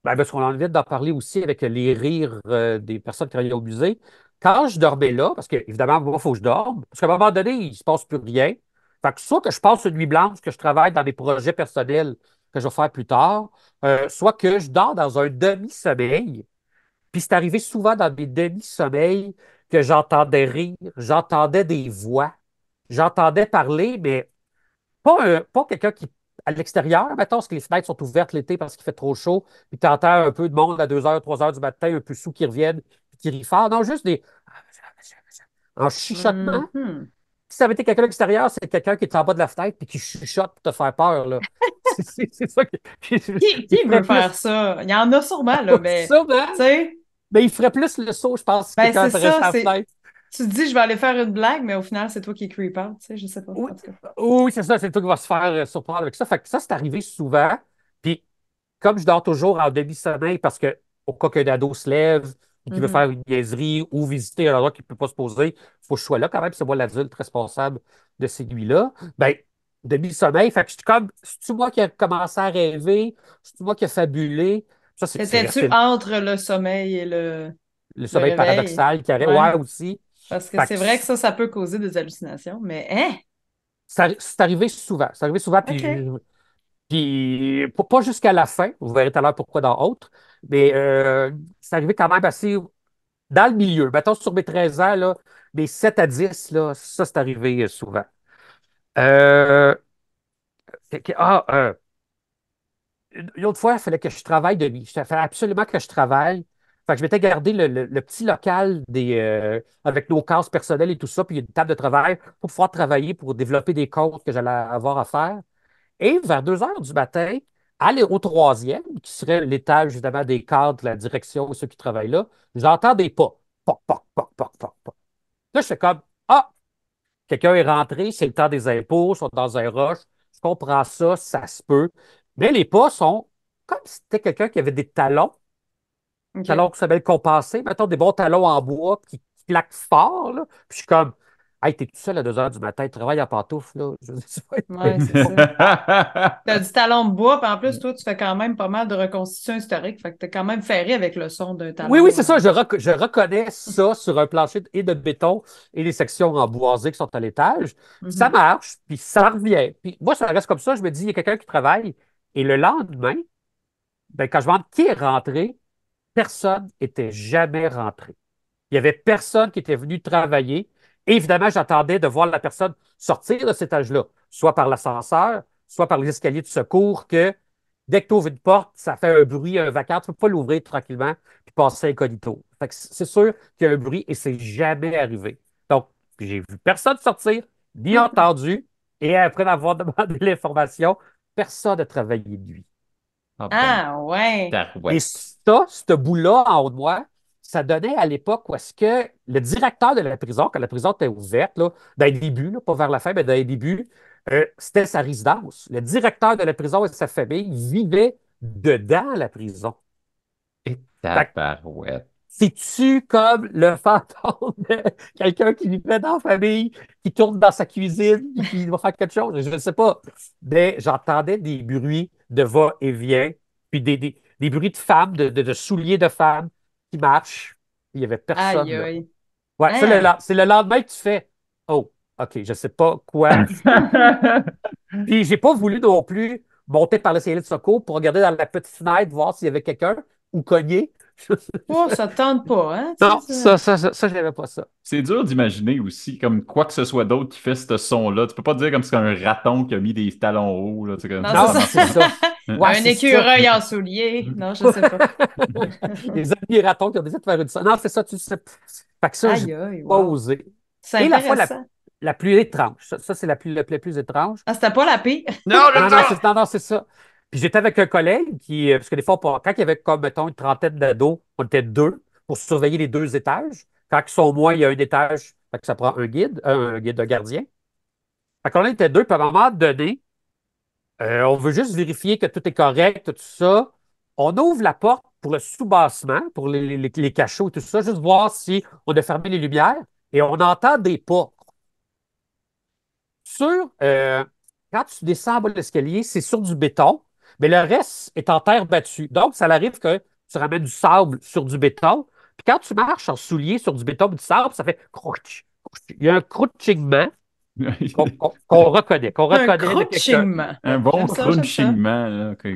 parce qu'on en vient d'en parler aussi avec les rires des personnes qui travaillaient au musée. Quand je dormais là, parce que évidemment, moi, il faut que je dorme, parce qu'à un moment donné, il ne se passe plus rien. Fait que soit que je passe une nuit blanche, que je travaille dans mes projets personnels que je vais faire plus tard, soit que je dors dans un demi-sommeil. Puis c'est arrivé souvent dans mes demi-sommeils que j'entendais rire, j'entendais des voix, j'entendais parler, mais pas quelqu'un qui, à l'extérieur, mettons, parce que les fenêtres sont ouvertes l'été parce qu'il fait trop chaud, puis tu entends un peu de monde à 2 heures, 3 heures du matin, un peu sous qui reviennent, puis qui rient fort. Non, juste des. En chuchotement. Mhm. Si ça avait été quelqu'un de l'extérieur, c'est quelqu'un qui est en bas de la fenêtre puis qui chuchote pour te faire peur, là. C'est ça Qui il veut ferait faire plus. ça? Il y en a sûrement, là, mais, Sûrement. tu sais, Mais il ferait plus le saut, je pense, si ben, quelqu'un c'est atterrissait ça, à la c'est. fenêtre. Tu te dis, je vais aller faire une blague, mais au final, c'est toi qui creep out, tu sais, je sais pas, Oui, en tout cas. oui, c'est ça, c'est toi qui va se faire surprendre avec ça. Fait que ça, c'est arrivé souvent. Puis, comme je dors toujours en demi-sommeil parce que, au cas qu'un ado se lève ou qu'il veut Mhm. faire une niaiserie ou visiter un endroit qu'il ne peut pas se poser, il faut que je sois là quand même. C'est moi l'adulte responsable de ces nuits-là. Ben, demi-sommeil, fait que je suis comme, c'est-tu moi qui a commencé à rêver? C'est-tu moi qui a fabulé? Ça, c'est T'étais-tu resté entre le sommeil et le le sommeil réveil? paradoxal qui aurait, Ouais. ouais, aussi. Parce que Fait que c'est vrai que ça peut causer des hallucinations, mais, hein? c'est arrivé souvent. C'est arrivé souvent, OK. puis pas jusqu'à la fin, vous verrez tout à l'heure pourquoi dans autre, mais c'est arrivé quand même assez dans le milieu. Mettons sur mes 13 ans, là, mes 7 à 10 là, ça c'est arrivé souvent. Euh, ah, une autre fois, il fallait que je travaille de nuit. Il fallait absolument que je travaille. Fait que je m'étais gardé le petit local avec nos cases personnelles et tout ça, puis une table de travail pour pouvoir travailler, pour développer des comptes que j'allais avoir à faire. Et vers 2 heures du matin, aller au troisième, qui serait l'étage évidemment des cadres, de la direction et ceux qui travaillent là, j'entends des pas. Poc, poc, poc, poc, poc, poc. Là, je fais comme Ah, quelqu'un est rentré, c'est le temps des impôts, ils sont dans un rush. Je comprends ça, ça se peut. Mais les pas sont comme si c'était quelqu'un qui avait des talons OK. qui s'appellent compensés, mettons des bons talons en bois qui claquent fort. Là. Puis je suis comme Hey, t'es tout seul à 2 heures du matin, travaille en pantoufles. Là. Ça va être Ouais, c'est ça. T'as du talon de bois, puis en plus, toi, tu fais quand même pas mal de reconstitution historique, fait que t'es quand même ferré avec le son d'un Oui, oui, talon. c'est ça. Je reconnais ça sur un plancher et de béton et les sections en boisé qui sont à l'étage. Ça Mhm. marche, puis ça revient. Puis moi, ça reste comme ça. Je me dis, il y a quelqu'un qui travaille. Et le lendemain, ben, quand je me demande qui est rentré, personne n'était jamais rentré. Il n'y avait personne qui était venu travailler. Et évidemment, j'attendais de voir la personne sortir de cet étage-là, soit par l'ascenseur, soit par les escaliers de secours, que dès que tu ouvres une porte, ça fait un bruit, un vacarme. Tu ne peux pas l'ouvrir tranquillement puis passer incognito. Fait que c'est sûr qu'il y a un bruit et c'est jamais arrivé. Donc, j'ai vu personne sortir, ni entendu, et après avoir demandé l'information, personne n'a travaillé de nuit. Ah ben, Ah, ouais. Et tarouette. ça, ce bout-là en haut de moi, ça donnait à l'époque où est-ce que le directeur de la prison, quand la prison était ouverte, là, dans les débuts, là, pas vers la fin, mais dans les débuts, c'était sa résidence. Le directeur de la prison et sa famille vivaient dedans la prison. Et Fait que tabarouette. C'est-tu comme le fantôme de quelqu'un qui vivait dans la famille, qui tourne dans sa cuisine, puis qui va faire quelque chose? Je ne sais pas. Mais j'entendais des bruits de va-et-vient, puis des bruits de femmes, de souliers de femmes qui marchent. Il n'y avait Aïe, personne là. aïe. Ouais, ça, Hein? c'est le lendemain que tu fais. Oh, OK, je ne sais pas quoi. Puis j'ai pas voulu non plus monter par l'escalier de secours pour regarder dans la petite fenêtre, voir s'il y avait quelqu'un ou cogner. Oh, ça te tente pas, hein? Tu Non, sais, ça. je n'avais pas ça. C'est dur d'imaginer aussi, comme quoi que ce soit d'autre qui fait ce son-là. Tu peux pas dire comme c'est un raton qui a mis des talons hauts, là. Tu sais, comme Non, ça, c'est Non, ça ça. marche c'est pas. ça. Ouais, Un c'est ça. écureuil en soulier. Non, je sais pas. Les amis ratons qui ont décidé de faire une ça. Non, c'est ça, tu sais. Fait que ça, j'ai Aïe, aïe, pas wow. osé. C'est Et la fois intéressant. la plus étrange, ça c'est la plus étrange. Ah, c'était pas la pire. Non, Non, j'aime non, ça! non, c'est ça. Puis j'étais avec un collègue qui, parce que des fois, quand il y avait comme, mettons, une trentaine d'ados, on était deux pour surveiller les deux étages. Quand ils sont moins, il y a un étage, fait que ça prend un guide, un gardien. Fait qu'on était deux, puis à un moment donné, on veut juste vérifier que tout est correct, tout ça. On ouvre la porte pour le sous-bassement, pour les cachots et tout ça, juste voir si on a fermé les lumières. Et on entend des pas. Sur, quand tu descends en bas de l'escalier, c'est sur du béton, mais le reste est en terre battue. Donc, ça arrive que tu ramènes du sable sur du béton. Puis quand tu marches en soulier sur du béton et du sable, ça fait crouch, crouch. Il y a un crouchingement qu'on Un reconnaît de quelqu'un. crochingement. Un bon J'aime ça, j'aime ça. crunchingement, là. OK.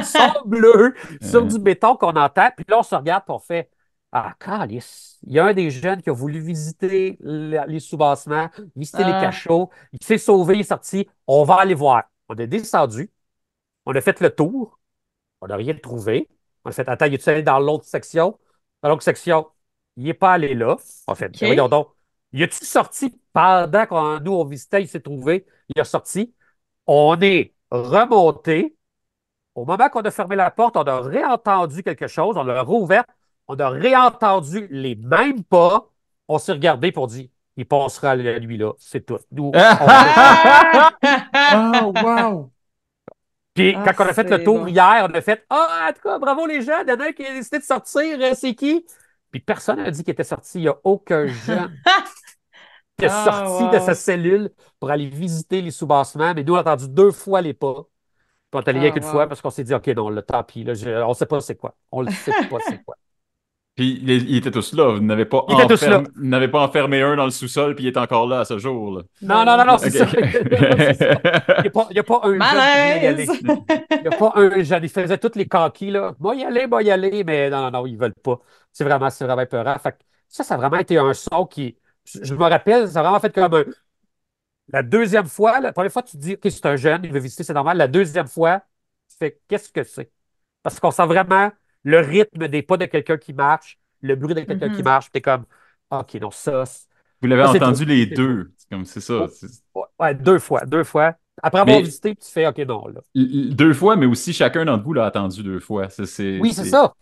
Son bleu sur Euh, du béton qu'on entend. Puis là, on se regarde et on fait Ah, calice. Il y a un des jeunes qui a voulu visiter les sous-bassements, visiter les Ah, cachots. Il s'est sauvé, il est sorti. On va aller voir. On est descendu. On a fait le tour. On n'a rien trouvé. On a fait Attends, il est allé dans l'autre section? Dans l'autre section, il n'est pas allé là. On a fait Ben voyons OK. donc. Il est-tu sorti pendant qu'on nous on visitait, il s'est trouvé, il est sorti. On est remonté. Au moment qu'on a fermé la porte, on a réentendu quelque chose, on l'a rouverte, on a réentendu les mêmes pas. On s'est regardé pour dire, il passera la nuit là, c'est tout. Nous, on retourne. Ah! Oh, wow! Puis Ah, quand on a fait le c'est tour bon. hier, on a fait, en tout cas, bravo les jeunes, il y en a un qui a décidé de sortir, c'est qui? Puis personne n'a dit qu'il était sorti. Il n'y a aucun jeune qui est Ah, sorti de sa wow. cellule pour aller visiter les sous-bassements. Mais nous, on a entendu deux fois les pas. Puis on est allé rien Ah, qu'une fois wow. parce qu'on s'est dit, OK, non, le tant pis, là, on ne sait pas c'est quoi. On ne sait pas c'est quoi. Puis ils étaient tous là. Ils étaient tous là. Vous n'avez pas enfermé un dans le sous-sol, puis il est encore là à ce jour, là. Non, Ben non, non, non. non, c'est OK. ça. C'est ça. Il n'y a pas un jeune qui voulait y Malaise! aller. Il n'y a pas un jeune. Ils faisaient toutes les coquilles, là. Moi y aller, mais non, non, non, ils ne veulent pas. C'est vraiment épeurant. Fait que ça a vraiment été un son qui. Je me rappelle, ça a vraiment fait comme un. La deuxième fois, la première fois, tu te dis, OK, c'est un jeune, il veut visiter, c'est normal. La deuxième fois, tu fais, qu'est-ce que c'est? Parce qu'on sent vraiment le rythme des pas de quelqu'un qui marche, le bruit de quelqu'un qui Mhm. marche, puis t'es comme, OK, non, Vous l'avez ça c'est trop. entendu les C'est trop. deux. C'est comme, c'est ça. Oh, ouais, deux fois, deux fois. Après avoir Mais visité, tu fais, OK, non, là. deux fois, mais aussi chacun d'entre vous l'a entendu deux fois. Oui, c'est ça.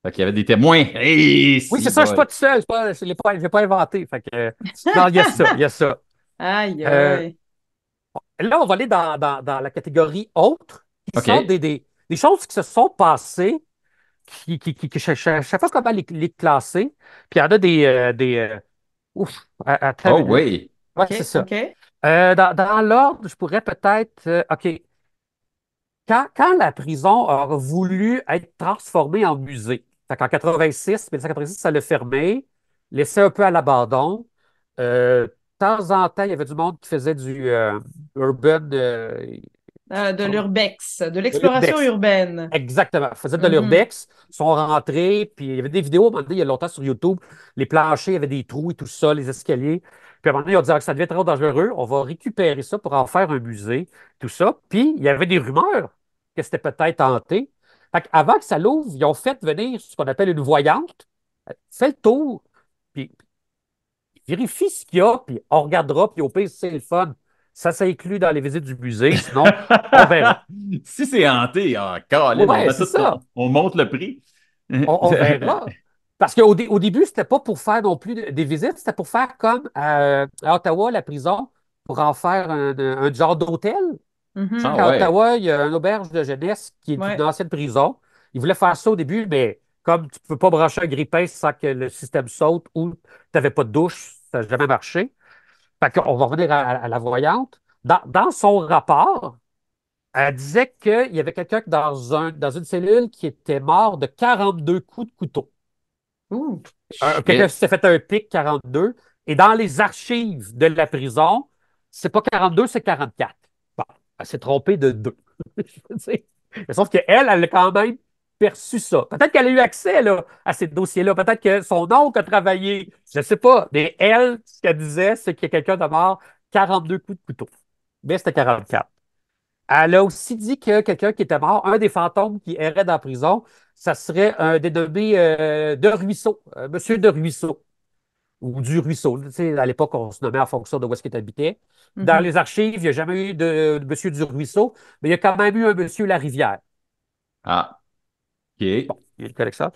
Fait qu'il y avait des témoins. Hey, Oui, c'est si, ça, je suis pas boy. tout seul, je l'ai pas inventé. Fait que, non, il y a ça, il y a ça. Aïe, Euh, aïe. Là, on va aller dans la catégorie autres, qui sont OK. des choses qui se sont passées je ne sais pas comment les classer. Puis il y en a ouf, attends Oh, une minute. oui. Ouais, c'est OK, ça. OK. Dans l'ordre, je pourrais peut-être. OK. Quand la prison a voulu être transformée en musée, fait qu'en 1986, ça l'a fermé, laissé un peu à l'abandon. De temps en temps, il y avait du monde qui faisait du urban. De l'urbex, de De l'exploration l'urbex. urbaine. Exactement. Ils faisaient de Mhm. l'urbex, sont rentrés, puis il y avait des vidéos, à un moment donné, il y a longtemps sur YouTube, les planchers, il y avait des trous et tout ça, les escaliers. Puis à un moment donné, ils ont dit ah, que ça devait être trop dangereux, on va récupérer ça pour en faire un musée, tout ça. Puis il y avait des rumeurs que c'était peut-être hanté. Fait avant que ça l'ouvre, ils ont fait venir ce qu'on appelle une voyante, fait le tour, puis vérifie ce qu'il y a, puis on regardera, puis au pire, si c'est le fun. Ça s'inclut dans les visites du musée, sinon, on verra. Si c'est hanté, ah, Caroline, Ouais, c'est ça. on monte le prix. On verra. Parce qu'au début, c'était pas pour faire non plus des visites, c'était pour faire comme à Ottawa, la prison, pour en faire un genre d'hôtel. Je sais Ah Mhm. qu'à ouais. Ottawa, il y a une auberge de jeunesse qui est une Ouais. ancienne prison. Ils voulaient faire ça au début, mais comme tu ne peux pas brancher un grille-pain sans que le système saute ou tu n'avais pas de douche, ça n'a jamais marché. Fait qu'on va revenir à la voyante. Dans son rapport, elle disait qu'il y avait quelqu'un dans une cellule qui était mort de 42 coups de couteau. Ouh. Quelqu'un Shit. s'est fait un pic 42. Et dans les archives de la prison, c'est pas 42, c'est 44. Bon, elle s'est trompée de 2. Sauf qu'elle, elle a quand même perçu ça. Peut-être qu'elle a eu accès là, à ces dossiers-là. Peut-être que son oncle a travaillé. Je ne sais pas. Mais elle, ce qu'elle disait, c'est qu'il y a quelqu'un de mort 42 coups de couteau. Mais c'était 44. Elle a aussi dit que quelqu'un qui était mort, un des fantômes qui errait dans la prison, ça serait un dénommé de Ruisseau, Monsieur de Ruisseau, ou du Ruisseau. Tu sais, à l'époque, on se nommait en fonction de où est-ce qu'il habitait. Dans Mhm. les archives, il n'y a jamais eu de Monsieur du Ruisseau, mais il y a quand même eu un Monsieur Larivière. Ah, OK. Bon, il y a une collection.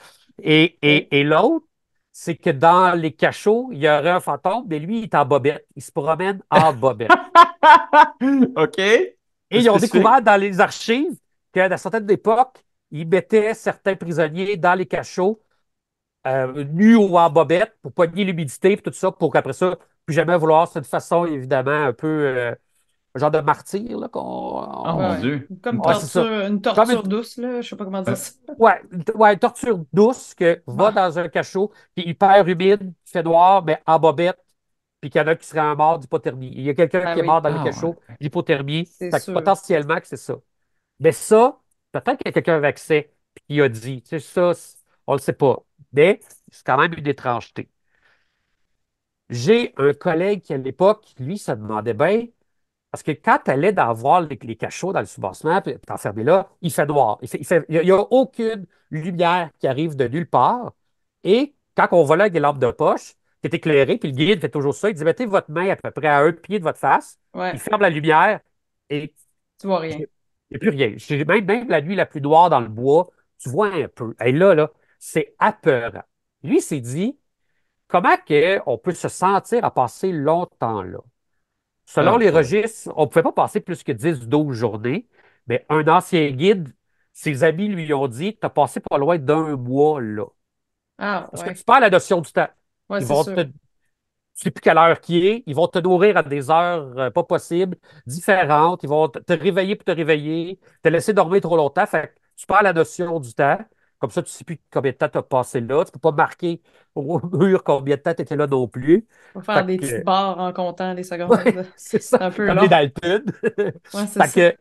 OK. Et l'autre, c'est que dans les cachots, il y aurait un fantôme, mais lui, il est en bobette. Il se promène en bobette. OK. Et C'est ils ont spécifique. découvert dans les archives qu'à certaines époques, ils mettaient certains prisonniers dans les cachots, nus ou en bobette, pour pogner l'humidité et tout ça, pour qu'après ça, plus jamais vouloir. C'est une façon, évidemment, un peu un genre de martyr, là, Oh Ouais, mon ouais. Dieu. Comme Ouais, c'est ça. une Comme torture douce, là. Je sais pas comment dire Euh, ça. ouais, une torture douce que va Bon. dans un cachot qui est hyper humide, qui fait noir, mais en bobette, puis qu'il y en a qui seraient morts d'hypothermie. Il y a quelqu'un Ben qui est mort oui, dans les Ah cachots ouais. d'hypothermie. c'est Fait que sûr. potentiellement que c'est ça. Mais ça, peut-être qu'il y a quelqu'un avec accès puis qui a dit. Tu sais, ça, on ne le sait pas. Mais c'est quand même une étrangeté. J'ai un collègue qui, à l'époque, lui, se demandait bien, parce que quand tu allais dans voir les cachots dans le soubassement, puis t'es enfermé là, il fait noir. Il y a aucune lumière qui arrive de nulle part. Et quand on va là avec des lampes de poche, qui est éclairé, puis le guide fait toujours ça, il dit, mettez votre main à peu près à un pied de votre face, il Ouais, ferme la lumière et tu vois il rien. n'y a plus rien. Même la nuit la plus noire dans le bois, tu vois un peu. Et là, c'est apeurant. Lui, il s'est dit, comment on peut se sentir à passer longtemps là? Selon Oh les boy. registres, on ne pouvait pas passer plus que 10 12 journées, mais un ancien guide, ses amis lui ont dit, tu as passé pas loin d'un mois là. Ah, Parce que ouais. tu perds la notion du temps. Ouais, Ils c'est vont te, sûr. tu sais plus quelle heure qui est, ils vont te nourrir à des heures pas possibles, différentes, ils vont te réveiller pour te réveiller, te laisser dormir trop longtemps, fait que tu perds la notion du temps. Comme ça, tu ne sais plus combien de temps tu as passé là. Tu ne peux pas marquer au mur combien de temps tu étais là non plus. Faut faire Fait des petites que, barres en comptant les ouais, secondes. c'est C'est ça, un peu comme les long. Dalton. Ouais, c'est Fait ça.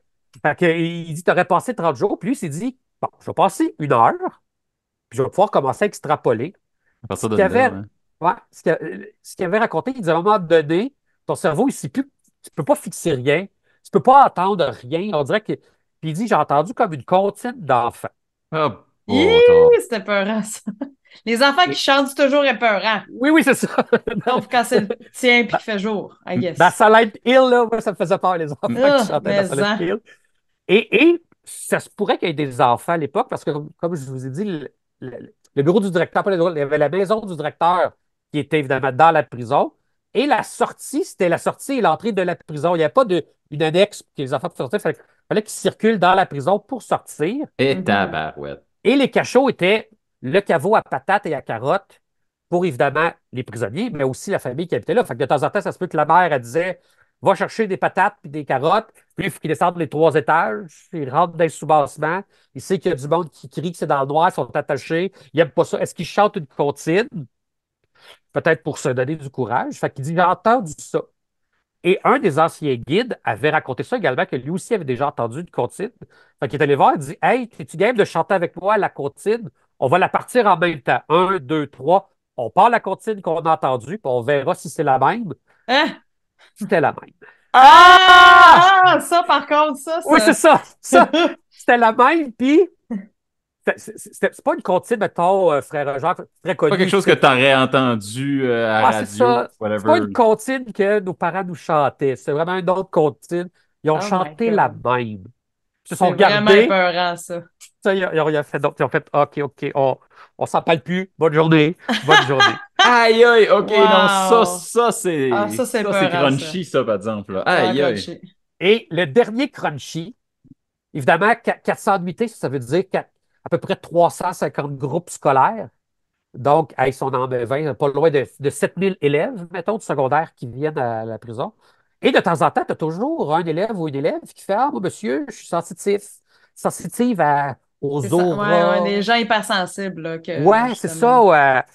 que, il dit, tu aurais passé 30 jours, puis lui, il s'est dit, bon, je vais passer 1 heure, puis je vais pouvoir commencer à extrapoler. À Ce partir de qu'il là, avait, hein. ouais, ce qu'il avait raconté, il dit, à un moment donné, ton cerveau, il sait plus, tu peux pas fixer rien, tu peux pas entendre rien. On dirait que, puis il dit, j'ai entendu comme une comptine d'enfants. Oh Hi, boy. c'était épeurant, ça. Les enfants qui Et- chantent, c'est toujours épeurant. oui, oui, c'est ça. Sauf quand c'est le tien puis qu'il fait jour, I Dans guess. Silent Hill, là, moi, ça me faisait peur, les enfants qui Ah, chantaient dans mais Silent en. Hill. Et ça se pourrait qu'il y ait des enfants à l'époque, parce que, comme je vous ai dit, le bureau du directeur, pas le bureau, il y avait la maison du directeur qui était évidemment dans la prison. Et la sortie, c'était la sortie et l'entrée de la prison. Il n'y avait pas une annexe pour que les enfants puissent sortir. Il fallait qu'ils circulent dans la prison pour sortir. Et Mhm. tabarouette. Et les cachots étaient le caveau à patates et à carottes pour évidemment les prisonniers, mais aussi la famille qui habitait là. Fait que de temps en temps, ça se peut que la mère, elle disait, va chercher des patates puis des carottes. Puis il faut qu'il descende les 3 étages. Il rentre dans le soubassement. Il sait qu'il y a du monde qui crie que c'est dans le noir, ils sont attachés. Il n'aime pas ça. Est-ce qu'il chante une comptine? Peut-être pour se donner du courage. Fait qu'il dit, j'ai entendu ça. Et un des anciens guides avait raconté ça également, que lui aussi avait déjà entendu une comptine. Fait qu'il est allé voir, il dit, hey, es-tu game de chanter avec moi la comptine? On va la partir en même temps. Un, deux, trois. On part la comptine qu'on a entendue, puis on verra si c'est la même. Hein? C'était la même. Ah! Ah! Ça, par contre, Oui, c'est ça. ça. Ça, c'était la même, puis c'est pas une comptine, mettons, frère Jacques, très Pas quelque connue. chose que tu aurais entendu à Ah, la c'est radio, ça. C'est pas whatever. une comptine que nos parents nous chantaient. C'est vraiment une autre comptine. Ils ont Oh my chanté la God. même. Ils se sont C'est vraiment regardés. épeurant, ça. Ça, ils ont fait, donc, ils ont fait OK, OK, on s'en parle plus. Bonne journée. Bonne journée. Aïe, aïe, ok, non, Wow! Ah, ça, c'est ça, c'est épeurant, ça. crunchy, ça, par exemple, là. Ça a Aïe, aïe. crunchy. Et le dernier crunchy, évidemment, 400 nuitées, ça veut dire à peu près 350 groupes scolaires. Donc, ils sont dans 20, pas loin de 7000 élèves, mettons, du secondaire qui viennent à la prison. Et de temps en temps, tu as toujours un élève ou une élève qui fait: Ah, moi, monsieur, je suis sensitive aux Ouais, auras. des gens hypersensibles, là, que Ouais, c'est justement. ça,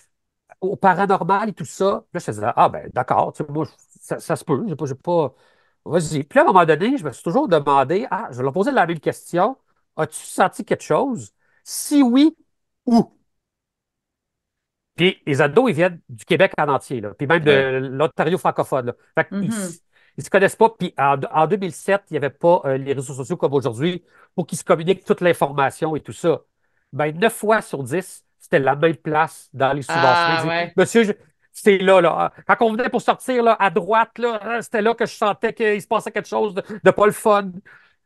au paranormal et tout ça. Là, je faisais: Ah, ben, d'accord, tu sais, moi, ça se peut, j'ai pas. Vas-y. Puis là, à un moment donné, je me suis toujours demandé: Ah, je vais leur poser la même question. As-tu senti quelque chose? Si oui, où? Puis les ados, ils viennent du Québec en entier, là, puis même de Ouais. l'Ontario francophone. Là. Fait qu'ils Mhm. ils se connaissent pas. Puis en 2007, il n'y avait pas les réseaux sociaux comme aujourd'hui pour qu'ils se communiquent toute l'information et tout ça. Ben, 9 fois sur 10, c'était la même place dans les soubassements. Ils Ah, disaient: ouais. Monsieur, c'est là, là. Quand on venait pour sortir là, à droite, là, c'était là que je sentais qu'il se passait quelque chose de pas le fun.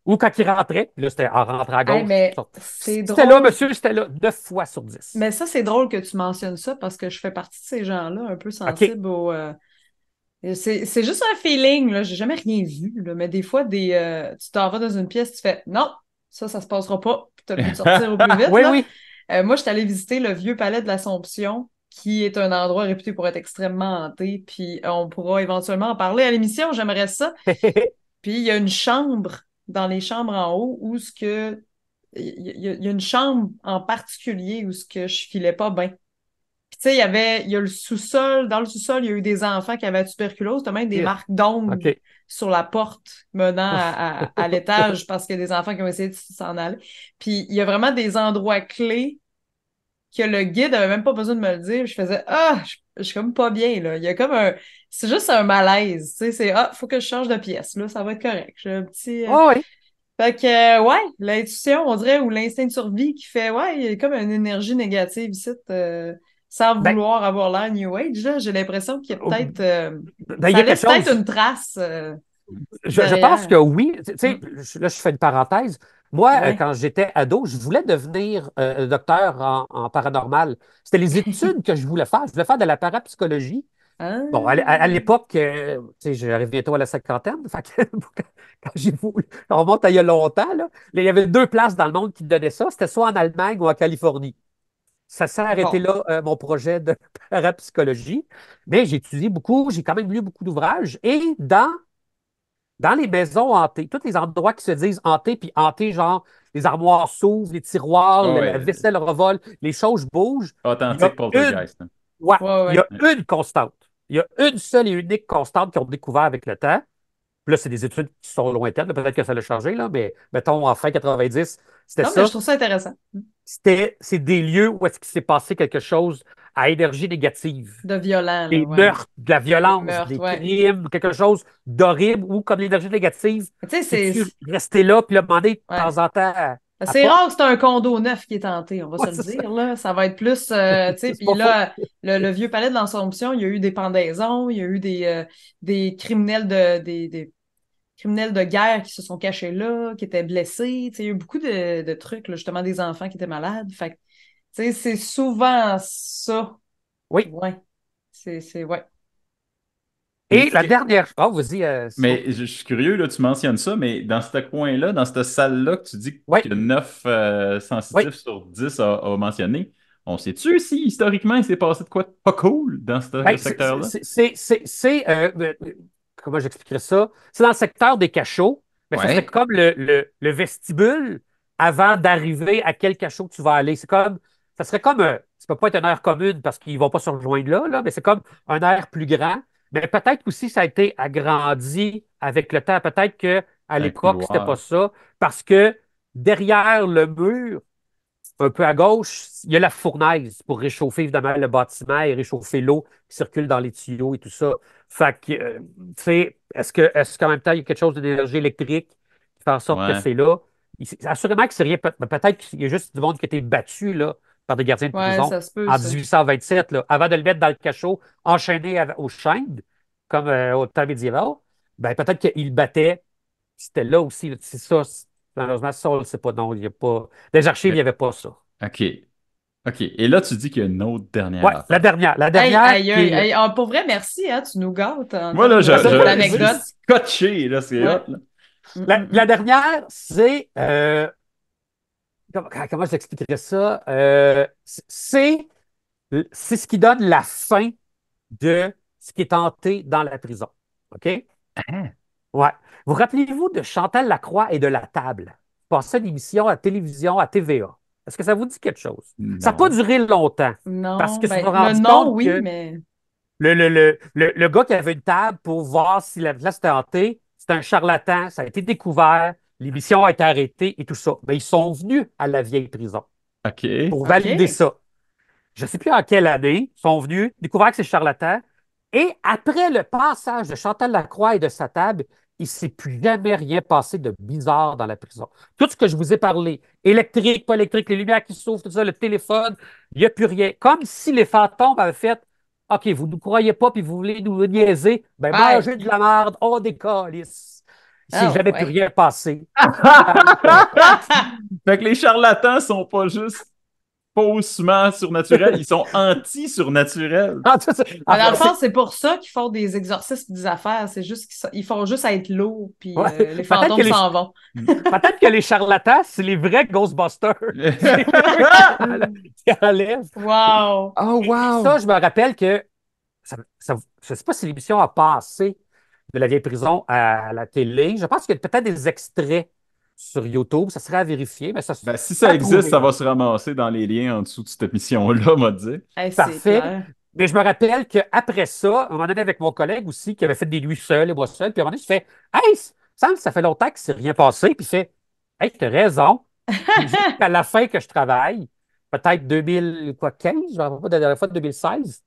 Ou quand ils rentraient, puis là, c'était en rentrant à Hey, gauche. mais c'est C'était là, drôle. monsieur, c'était là, 9 fois sur 10. Mais ça, c'est drôle que tu mentionnes ça parce que je fais partie de ces gens-là, un peu OK. sensibles au. C'est juste un feeling, là. J'ai jamais rien vu, là. Mais des fois, tu t'en vas dans une pièce, tu fais non, ça se passera pas. Puis t'as le goût de sortir au plus vite, Oui, là. oui. Moi, je suis allée visiter le vieux palais de l'Assomption, qui est un endroit réputé pour être extrêmement hanté. Puis on pourra éventuellement en parler à l'émission, j'aimerais ça. Puis il y a une chambre dans les chambres en haut où ce que. Il y a une chambre en particulier où ce que je filais pas bien. Puis, tu sais, il y a le sous-sol. Dans le sous-sol, il y a eu des enfants qui avaient la tuberculose. T'as même des Shit. marques d'ongles OK. sur la porte menant Ouf. à l'étage parce qu'il y a des enfants qui ont essayé de s'en aller. Puis, il y a vraiment des endroits clés que le guide avait même pas besoin de me le dire. Je faisais, je suis comme pas bien, là. Il y a comme c'est juste un malaise. Tu sais, faut que je change de pièce, là. Ça va être correct. J'ai un petit. Oh, oui. Fait que, ouais, l'intuition, on dirait, ou l'instinct de survie qui fait, ouais, il y a comme une énergie négative ici, sans Ben, vouloir avoir l'air New Age, là. J'ai l'impression qu'il y a peut-être, ben, il y ça a quelque laisse peut-être chose. une trace, Je pense derrière. que oui. Tu Mm. sais, là, je fais une parenthèse. Moi, Ouais. quand j'étais ado, je voulais devenir docteur en paranormal. C'était les études que je voulais faire. Je voulais faire de la parapsychologie. Bon, à Ah. l'époque, tu sais, j'arrive bientôt à la cinquantaine. Fait que, quand j'ai voulu, on remonte à il y a longtemps, là, il y avait deux places dans le monde qui donnaient ça. C'était soit en Allemagne ou en Californie. Ça s'est arrêté Bon. là, mon projet de parapsychologie. Mais j'ai étudié beaucoup, j'ai quand même lu beaucoup d'ouvrages. Et dans les maisons hantées, tous les endroits qui se disent hantés, puis hantés, genre, les armoires s'ouvrent, les tiroirs, Ah la ouais. vaisselle revole, les choses bougent, il y a Authentique une, poltergeist, hein. ouais, Ouais, il y a ouais. une constante. Il y a une seule et unique constante qu'ils ont découvert avec le temps. Puis là, c'est des études qui sont lointaines, peut-être que ça a changé, là, mais mettons, en fin 90, c'était Non, mais je ça. trouve ça intéressant. C'est des lieux où est-ce qu'il s'est passé quelque chose à énergie négative. De violent, là, Des ouais. meurtres, de la Des violence, meurtres, des ouais. crimes, quelque chose d'horrible, ou comme l'énergie négative, Tu sais, c'est-tu resté là, puis le demander de ouais. temps en temps à C'est porte? rare que c'est un condo neuf qui est tenté, on va se Ouais, le c'est ça. dire, là. Ça va être plus, tu sais, C'est puis pas faux. là, le vieux palais de l'Assomption, il y a eu des pendaisons, il y a eu des criminels criminels de guerre qui se sont cachés là, qui étaient blessés, tu sais, il y a eu beaucoup de trucs, là, justement, des enfants qui étaient malades. Fait que, tu sais, c'est souvent ça. Oui. Ouais. Ouais. Et Et la dernière. Oh, vas-y, Simon. mais je suis curieux, là, tu mentionnes ça, mais dans ce coin-là, dans cette salle-là que tu dis Oui, que 9 oui. sensitifs sur 10 a mentionné, on sait-tu si historiquement il s'est passé de quoi de pas cool dans ce Ben, secteur-là? comment j'expliquerais ça? C'est dans le secteur des cachots, mais ça serait Ouais. comme le vestibule avant d'arriver à quel cachot tu vas aller. Ça serait comme, ça peut pas être une aire commune parce qu'ils vont pas se rejoindre là, mais c'est comme un aire plus grand. Mais peut-être aussi ça a été agrandi avec le temps. Peut-être qu'à Un l'époque, c'était pas couloir. ça parce que derrière le mur, un peu à gauche, il y a la fournaise pour réchauffer évidemment le bâtiment et réchauffer l'eau qui circule dans les tuyaux et tout ça. Fait que, tu sais, est-ce qu'en même temps, il y a quelque chose d'énergie électrique qui fait en sorte que Ouais. c'est là? Assurément que c'est rien. Peut-être qu'il y a juste du monde qui a été battu là, par des gardiens de Ouais, prison ça se peut, en ça. 1827, là, avant de le mettre dans le cachot, enchaîné aux chaînes, comme au temps médiéval. Ben, peut-être qu'il le battait. C'était là aussi. C'est ça. Malheureusement, ça, on ne sait pas. Non, il n'y a pas. Dans les archives, il n'y avait pas ça. OK. OK. Et là, tu dis qu'il y a une autre dernière Ouais, la affaire. dernière. La Aïe, dernière aïe, qui est aïe, aïe. Ah, pour vrai, merci, hein, tu nous gâtes en Moi, là, termes Ben, ça me fait je plaisir. d'anecdotes. suis scotché, là, c'est Ouais. hot, là. Mm, La mm, mm. dernière, c'est comment je t'expliquerais ça? C'est ce qui donne la fin de ce qui est tenté dans la prison. OK? Hein? Ouais. Vous rappelez-vous de Chantal Lacroix et de La Table? Passait une émission à la télévision, à TVA. Est-ce que ça vous dit quelque chose? Ça n'a pas Non. duré longtemps parce Non, que je me suis ben, le rendu nom, compte oui, que mais. le gars qui avait une table pour voir si la place était hantée, c'était un charlatan, ça a été découvert, l'émission a été arrêtée et tout ça. Mais ils sont venus à la vieille prison OK. pour valider OK. ça. Je ne sais plus en quelle année, ils sont venus, découvert que c'est charlatan. Et après le passage de Chantal Lacroix et de sa table, il ne s'est plus jamais rien passé de bizarre dans la prison. Tout ce que je vous ai parlé, électrique, pas électrique, les lumières qui s'ouvrent, tout ça, le téléphone, il n'y a plus rien. Comme si les fantômes avaient fait OK, vous ne nous croyez pas puis vous voulez nous niaiser, ben Aïe. mangez de la merde, on décolle. Il ne s'est Ah, jamais plus ouais. rien passé. Fait que les charlatans sont pas juste faussement surnaturels, ils sont anti-surnaturels. En Mais dans fait, le fond, c'est pour ça qu'ils font des exorcismes des affaires. C'est juste qu'ils font juste être lourds, puis ouais, les peut-être que fantômes les, s'en vont. peut-être que les charlatans, c'est les vrais Ghostbusters. C'est eux qui enlèvent. Wow! Oh, Et wow! ça, je me rappelle que je ne sais pas si l'émission a passé de la vieille prison à la télé. Je pense qu'il y a peut-être des extraits sur YouTube. Ça serait à vérifier, mais Ben, si ça ça a existe, prouvé. ça va se ramasser dans les liens en dessous de cette émission-là, m'a dit. Hey, c'est Parfait. clair. Mais je me rappelle qu'après ça, à un moment donné, avec mon collègue aussi, qui avait fait des nuits seul et moi seul, puis à un moment donné, je fais Hey, ça fait longtemps que c'est rien passé. Puis il fait Hey, tu as raison. Puis jusqu'à la fin que je travaille, peut-être 2015, je ne me rappelle pas de la dernière fois, 2016,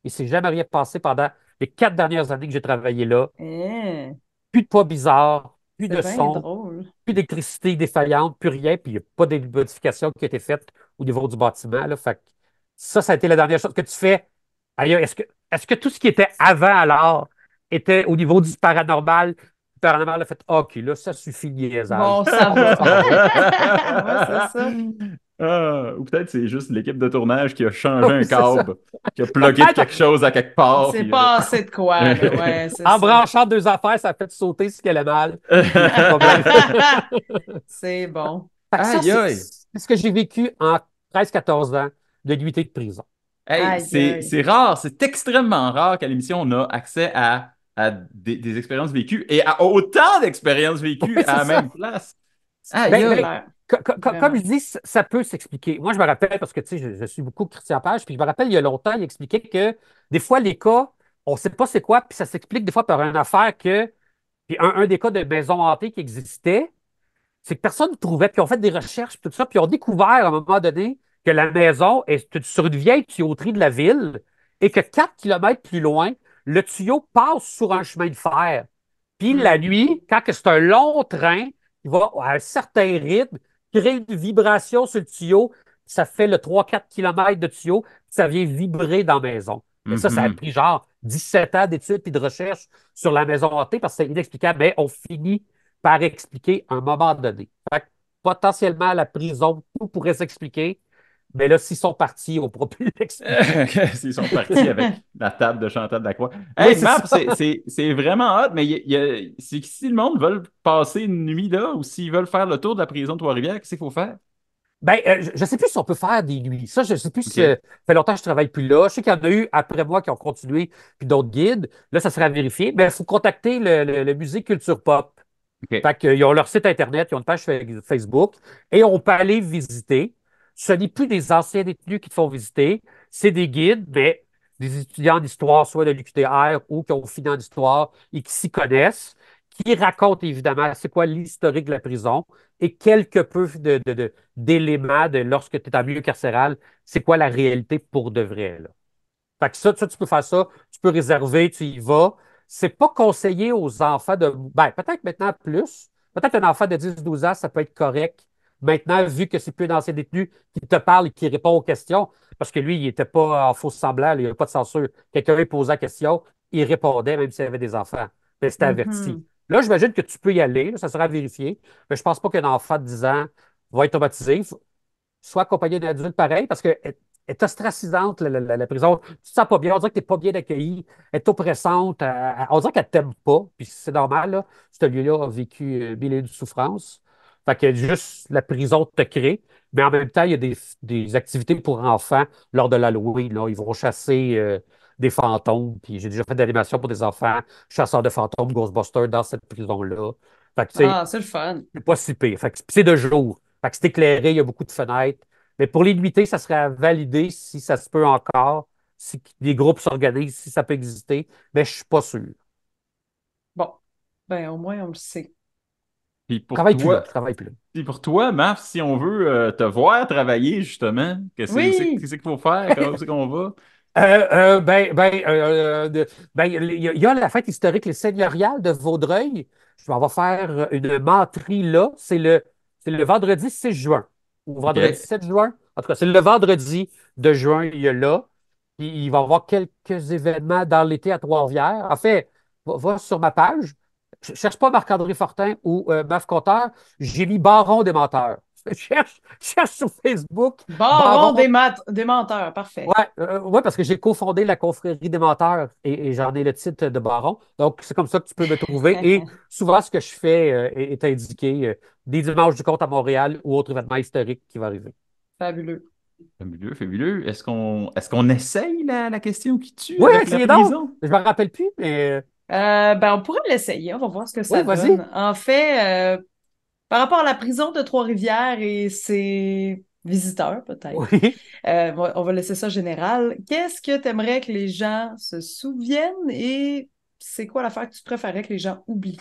il ne s'est jamais rien passé pendant les 4 dernières années que j'ai travaillé là. Hein, Plus de pas bizarres, plus c'est de bien son, drôle. plus d'électricité défaillante, plus rien, puis il n'y a pas de modification qui a été faite au niveau du bâtiment. Là. Fait que ça a été la dernière chose que tu fais. Ailleurs, est-ce que tout ce qui était avant alors était au niveau du paranormal? Le paranormal a fait OK, là, ça suffit, niaisage. Bon, ça On va. s'en va. Ouais, c'est ça. Ah, ou peut-être c'est juste l'équipe de tournage qui a changé un Oui, c'est ça. câble, qui a plugué de Peut-être quelque chose à quelque Il part, s'est puis passé de quoi, là? Ouais, c'est en ça. branchant deux affaires, ça a fait sauter ce qu'elle a mal. Puis pas de problème. C'est bon. Fait que ça, Aïe, aïe! c'est ce que j'ai vécu en 13-14 ans de nuitée de prison. Hey, Aïe, aïe. c'est rare, c'est extrêmement rare qu'à l'émission, on a accès à des expériences vécues et à autant d'expériences vécues Oui, à c'est la ça. même place. Aïe, C'est Ben, aïe! clair. comme Vraiment. je dis, ça peut s'expliquer. Moi, je me rappelle, parce que tu sais, je suis beaucoup Christian Page, puis je me rappelle, il y a longtemps, il expliquait que des fois, les cas, on ne sait pas c'est quoi, puis ça s'explique des fois par une affaire que. Puis un des cas de maison hantée qui existait, c'est que personne ne trouvait, puis on fait des recherches, puis tout ça, puis on a découvert à un moment donné que la maison est sur une vieille tuyauterie de la ville et que 4 kilomètres plus loin, le tuyau passe sur un chemin de fer. Puis la Hmm. nuit, quand que c'est un long train, il va à un certain rythme, créer une vibration sur le tuyau, ça fait le 3-4 kilomètres de tuyau, ça vient vibrer dans la maison. Mais ça a Mhm. pris genre 17 ans d'études et de recherche sur la maison hantée parce que c'est inexplicable, mais on finit par expliquer à un moment donné. Fait que, potentiellement, la prison, tout pourrait s'expliquer, mais là, s'ils sont partis, on ne pourra plus l'expliquer. S'ils sont partis avec la table de Chantal Lacroix. Oui, Hey, c'est Map, ça. c'est vraiment hot, mais c'est que si le monde veut passer une nuit là ou s'ils veulent faire le tour de la prison de Trois-Rivières, qu'est-ce qu'il faut faire? Ben, je ne sais plus si on peut faire des nuits. Ça, je ne sais plus si ça OK. fait longtemps que je ne travaille plus là. Je sais qu'il y en a eu après moi qui ont continué, puis d'autres guides. Là, ça serait à vérifier. Mais il faut contacter le musée Culture Pop. OK. Fait qu'ils ont leur site Internet, ils ont une page Facebook et on peut aller visiter. Ce n'est plus des anciens détenus qui te font visiter, c'est des guides, mais des étudiants d'histoire, soit de l'UQTR ou qui ont fini en histoire et qui s'y connaissent, qui racontent évidemment c'est quoi l'historique de la prison et quelque peu d'éléments de lorsque tu es en milieu carcéral, c'est quoi la réalité pour de vrai, là. Fait que ça, tu peux faire ça, tu peux réserver, tu y vas. C'est pas conseillé aux enfants de. Ben, peut-être maintenant plus. Peut-être un enfant de 10-12 ans, ça peut être correct. Maintenant, vu que c'est plus un ancien détenu qui te parle et qui répond aux questions, parce que lui, il n'était pas en faux semblant, il n'y avait pas de censure. Quelqu'un lui posait la question, il répondait, même s'il avait des enfants. Mais c'était averti. Mhm. Là, j'imagine que tu peux y aller, là, ça sera vérifié. Mais je pense pas qu'un enfant de 10 ans va être traumatisé. Soit accompagné d'un adulte pareil, parce qu'elle est ostracisante, la prison. Tu te sens pas bien, on dirait que tu n'es pas bien accueilli, elle est oppressante, on dirait qu'elle ne t'aime pas, puis c'est normal, là. Ce lieu-là a vécu mille et une souffrances. Fait que juste la prison te crée, mais en même temps, il y a des activités pour enfants lors de l'Halloween, là. Ils vont chasser des fantômes, puis j'ai déjà fait de l'animation pour des enfants, chasseurs de fantômes, Ghostbusters dans cette prison-là. Fait que, tu sais, Ah, c'est le fun. c'est pas si pire. Fait que c'est de jour. Fait que c'est éclairé, il y a beaucoup de fenêtres. Mais pour les nuitées, ça serait à valider si ça se peut encore, si des groupes s'organisent, si ça peut exister, mais je suis pas sûr. Bon, ben au moins on le sait. Puis Je pour travaille plus là, toi, je travaille plus là. puis pour toi, Maf, si on veut te voir travailler, justement, Oui! qu'est-ce qu'il faut faire? Comment c'est qu'on va? Il y a la fête historique, les seigneuriales de Vaudreuil. Je m'en vais faire une menterie là. C'est le vendredi 6 juin ou vendredi OK. 7 juin. En tout cas, c'est le vendredi de juin, il y a là. Puis il va y avoir quelques événements dans l'été à Trois-Rivières. En fait, va sur ma page. Je cherche pas Marc-André Fortin ou Meuf Conteur. J'ai mis Baron des menteurs. Cherche sur Facebook Baron Baron. des menteurs, parfait. Ouais, parce que j'ai cofondé la confrérie des menteurs et j'en ai le titre de baron. Donc, c'est comme ça que tu peux me trouver. Et souvent, ce que je fais est indiqué des dimanches du compte à Montréal ou autre événement historique qui va arriver. Fabuleux. Fabuleux, fabuleux. Est-ce qu'on essaye la question qui tue Oui, avec la essayez donc! prison? Je me rappelle plus, mais Ben, on pourrait l'essayer, on va voir ce que oui, ça vas-y. donne. En fait, par rapport à la prison de Trois-Rivières et ses visiteurs, peut-être, Oui. on va laisser ça général. Qu'est-ce que tu aimerais que les gens se souviennent et c'est quoi l'affaire que tu préférais que les gens oublient?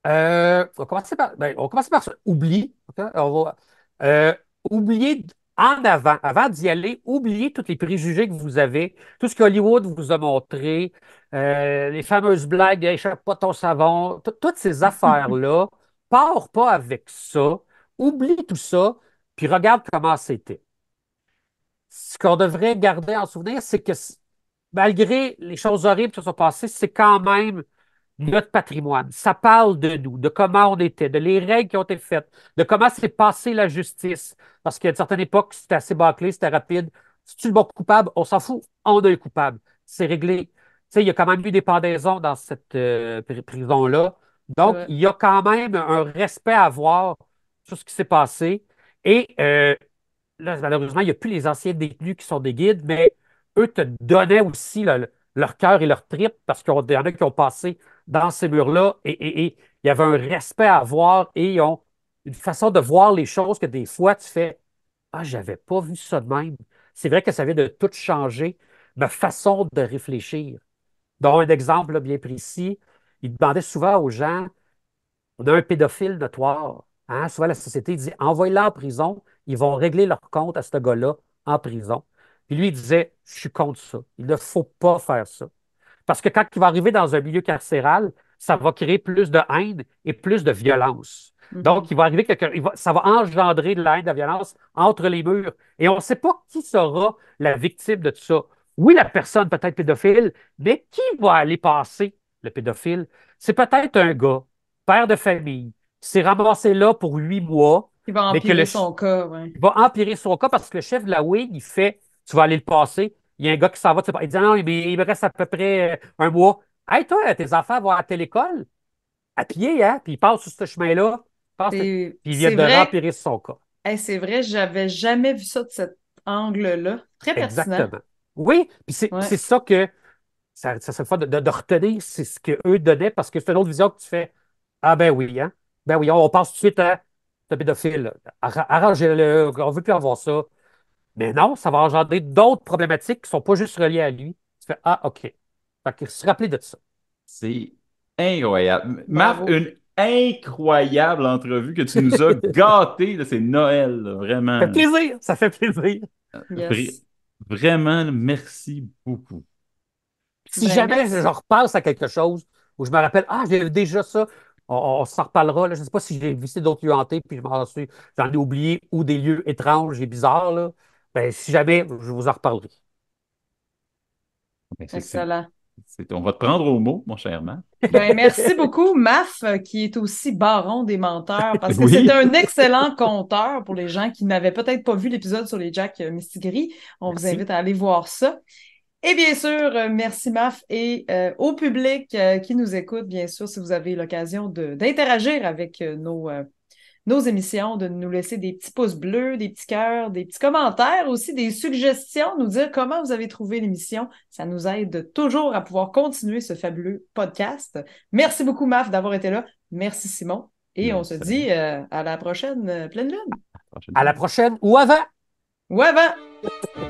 On va commencer par ça. Oublie. OK? Euh, oubliez en avant d'y aller, oubliez tous les préjugés que vous avez, tout ce qu'Hollywood vous a montré, les fameuses blagues, échappe pas ton savon, toutes ces affaires-là. Pars pas avec ça. Oublie tout ça, puis regarde comment c'était. Ce qu'on devrait garder en souvenir, c'est que malgré les choses horribles qui se sont passées, c'est quand même notre patrimoine. Ça parle de nous, de comment on était, de les règles qui ont été faites, de comment s'est passée la justice. Parce qu'à une certaine époque, c'était assez bâclé, c'était rapide. Si tu le bon coupable, on s'en fout, on a un coupable. C'est réglé. Tu sais, il y a quand même eu des pendaisons dans cette prison-là. C'est Donc, vrai. il y a quand même un respect à avoir sur ce qui s'est passé. Et là, malheureusement, il n'y a plus les anciens détenus qui sont des guides, mais eux te donnaient aussi leur cœur et leur trip parce qu'il y en a qui ont passé dans ces murs-là et il y avait un respect à avoir et ils ont une façon de voir les choses que des fois tu fais ah, j'avais pas vu ça de même. C'est vrai que ça vient de tout changer ma façon de réfléchir. Donc, un exemple là, bien précis, ils demandaient souvent aux gens on a un pédophile notoire. Hein? Souvent, la société dit envoyez-le en prison, ils vont régler leur compte à ce gars-là en prison. Puis lui, il disait je suis contre ça. Il ne faut pas faire ça. Parce que quand il va arriver dans un milieu carcéral, ça va créer plus de haine et plus de violence. Donc, Mhm. il va arriver quelqu'un, ça va engendrer de la haine, de la violence entre les murs. Et on ne sait pas qui sera la victime de tout ça. Oui, la personne peut être pédophile, mais qui va aller passer le pédophile? C'est peut-être un gars, père de famille, qui s'est ramassé là pour 8 mois, Il va mais que empirer son cas, ouais. il va empirer son cas parce que le chef de la WIG, il fait tu vas aller le passer. Il y a un gars qui s'en va, tu sais pas. Il dit non, mais il me reste à peu près un mois. Hey, toi, tes enfants vont à telle école, à pied, hein? Puis ils passent sur ce chemin-là, puis ils C'est viennent de vrai, rempirer son cas. hey, c'est vrai, j'avais jamais vu ça de cet angle-là. Très pertinent. Exactement. Oui, puis c'est Ouais. ça que ça serait le fun de retenir, c'est ce qu'eux donnaient parce que c'est une autre vision que tu fais. Ah ben oui, hein? Ben oui, on passe tout de suite à ce pédophile. Là. Arrangez-le, on ne veut plus avoir ça. Mais non, ça va engendrer d'autres problématiques qui ne sont pas juste reliées à lui. Tu fais Ah, OK. Fait que se rappeler de ça. C'est incroyable. Marc, Bravo. une incroyable entrevue que tu nous as gâté. Là, c'est Noël, là, Ça fait vraiment. plaisir, ça fait plaisir. Vra- Yes. Vraiment, merci beaucoup. Si Ben, jamais je merci. repasse à quelque chose où je me rappelle, ah, j'ai déjà ça, on s'en reparlera. Là. Je ne sais pas si j'ai visité d'autres lieux hantés, puis j'en ai oublié, ou des lieux étranges et bizarres. Là. Ben, si jamais, je vous en reparlerai. Ben, Excellent. on va te prendre au mot, mon cher Marc. Ben, merci beaucoup, Maf, qui est aussi baron des menteurs, parce que c'est Oui, un excellent conteur pour les gens qui n'avaient peut-être pas vu l'épisode sur les Jack Mistigris. On vous merci. invite à aller voir ça. Et bien sûr, merci Maf et au public qui nous écoute, bien sûr, si vous avez l'occasion d'interagir avec nos émissions, de nous laisser des petits pouces bleus, des petits cœurs, des petits commentaires, aussi des suggestions, nous dire comment vous avez trouvé l'émission. Ça nous aide toujours à pouvoir continuer ce fabuleux podcast. Merci beaucoup, Maf, d'avoir été là. Merci, Simon. Et on se Salut. dit à la prochaine pleine lune. Prochaine À la fois. prochaine ou avant! Ou avant!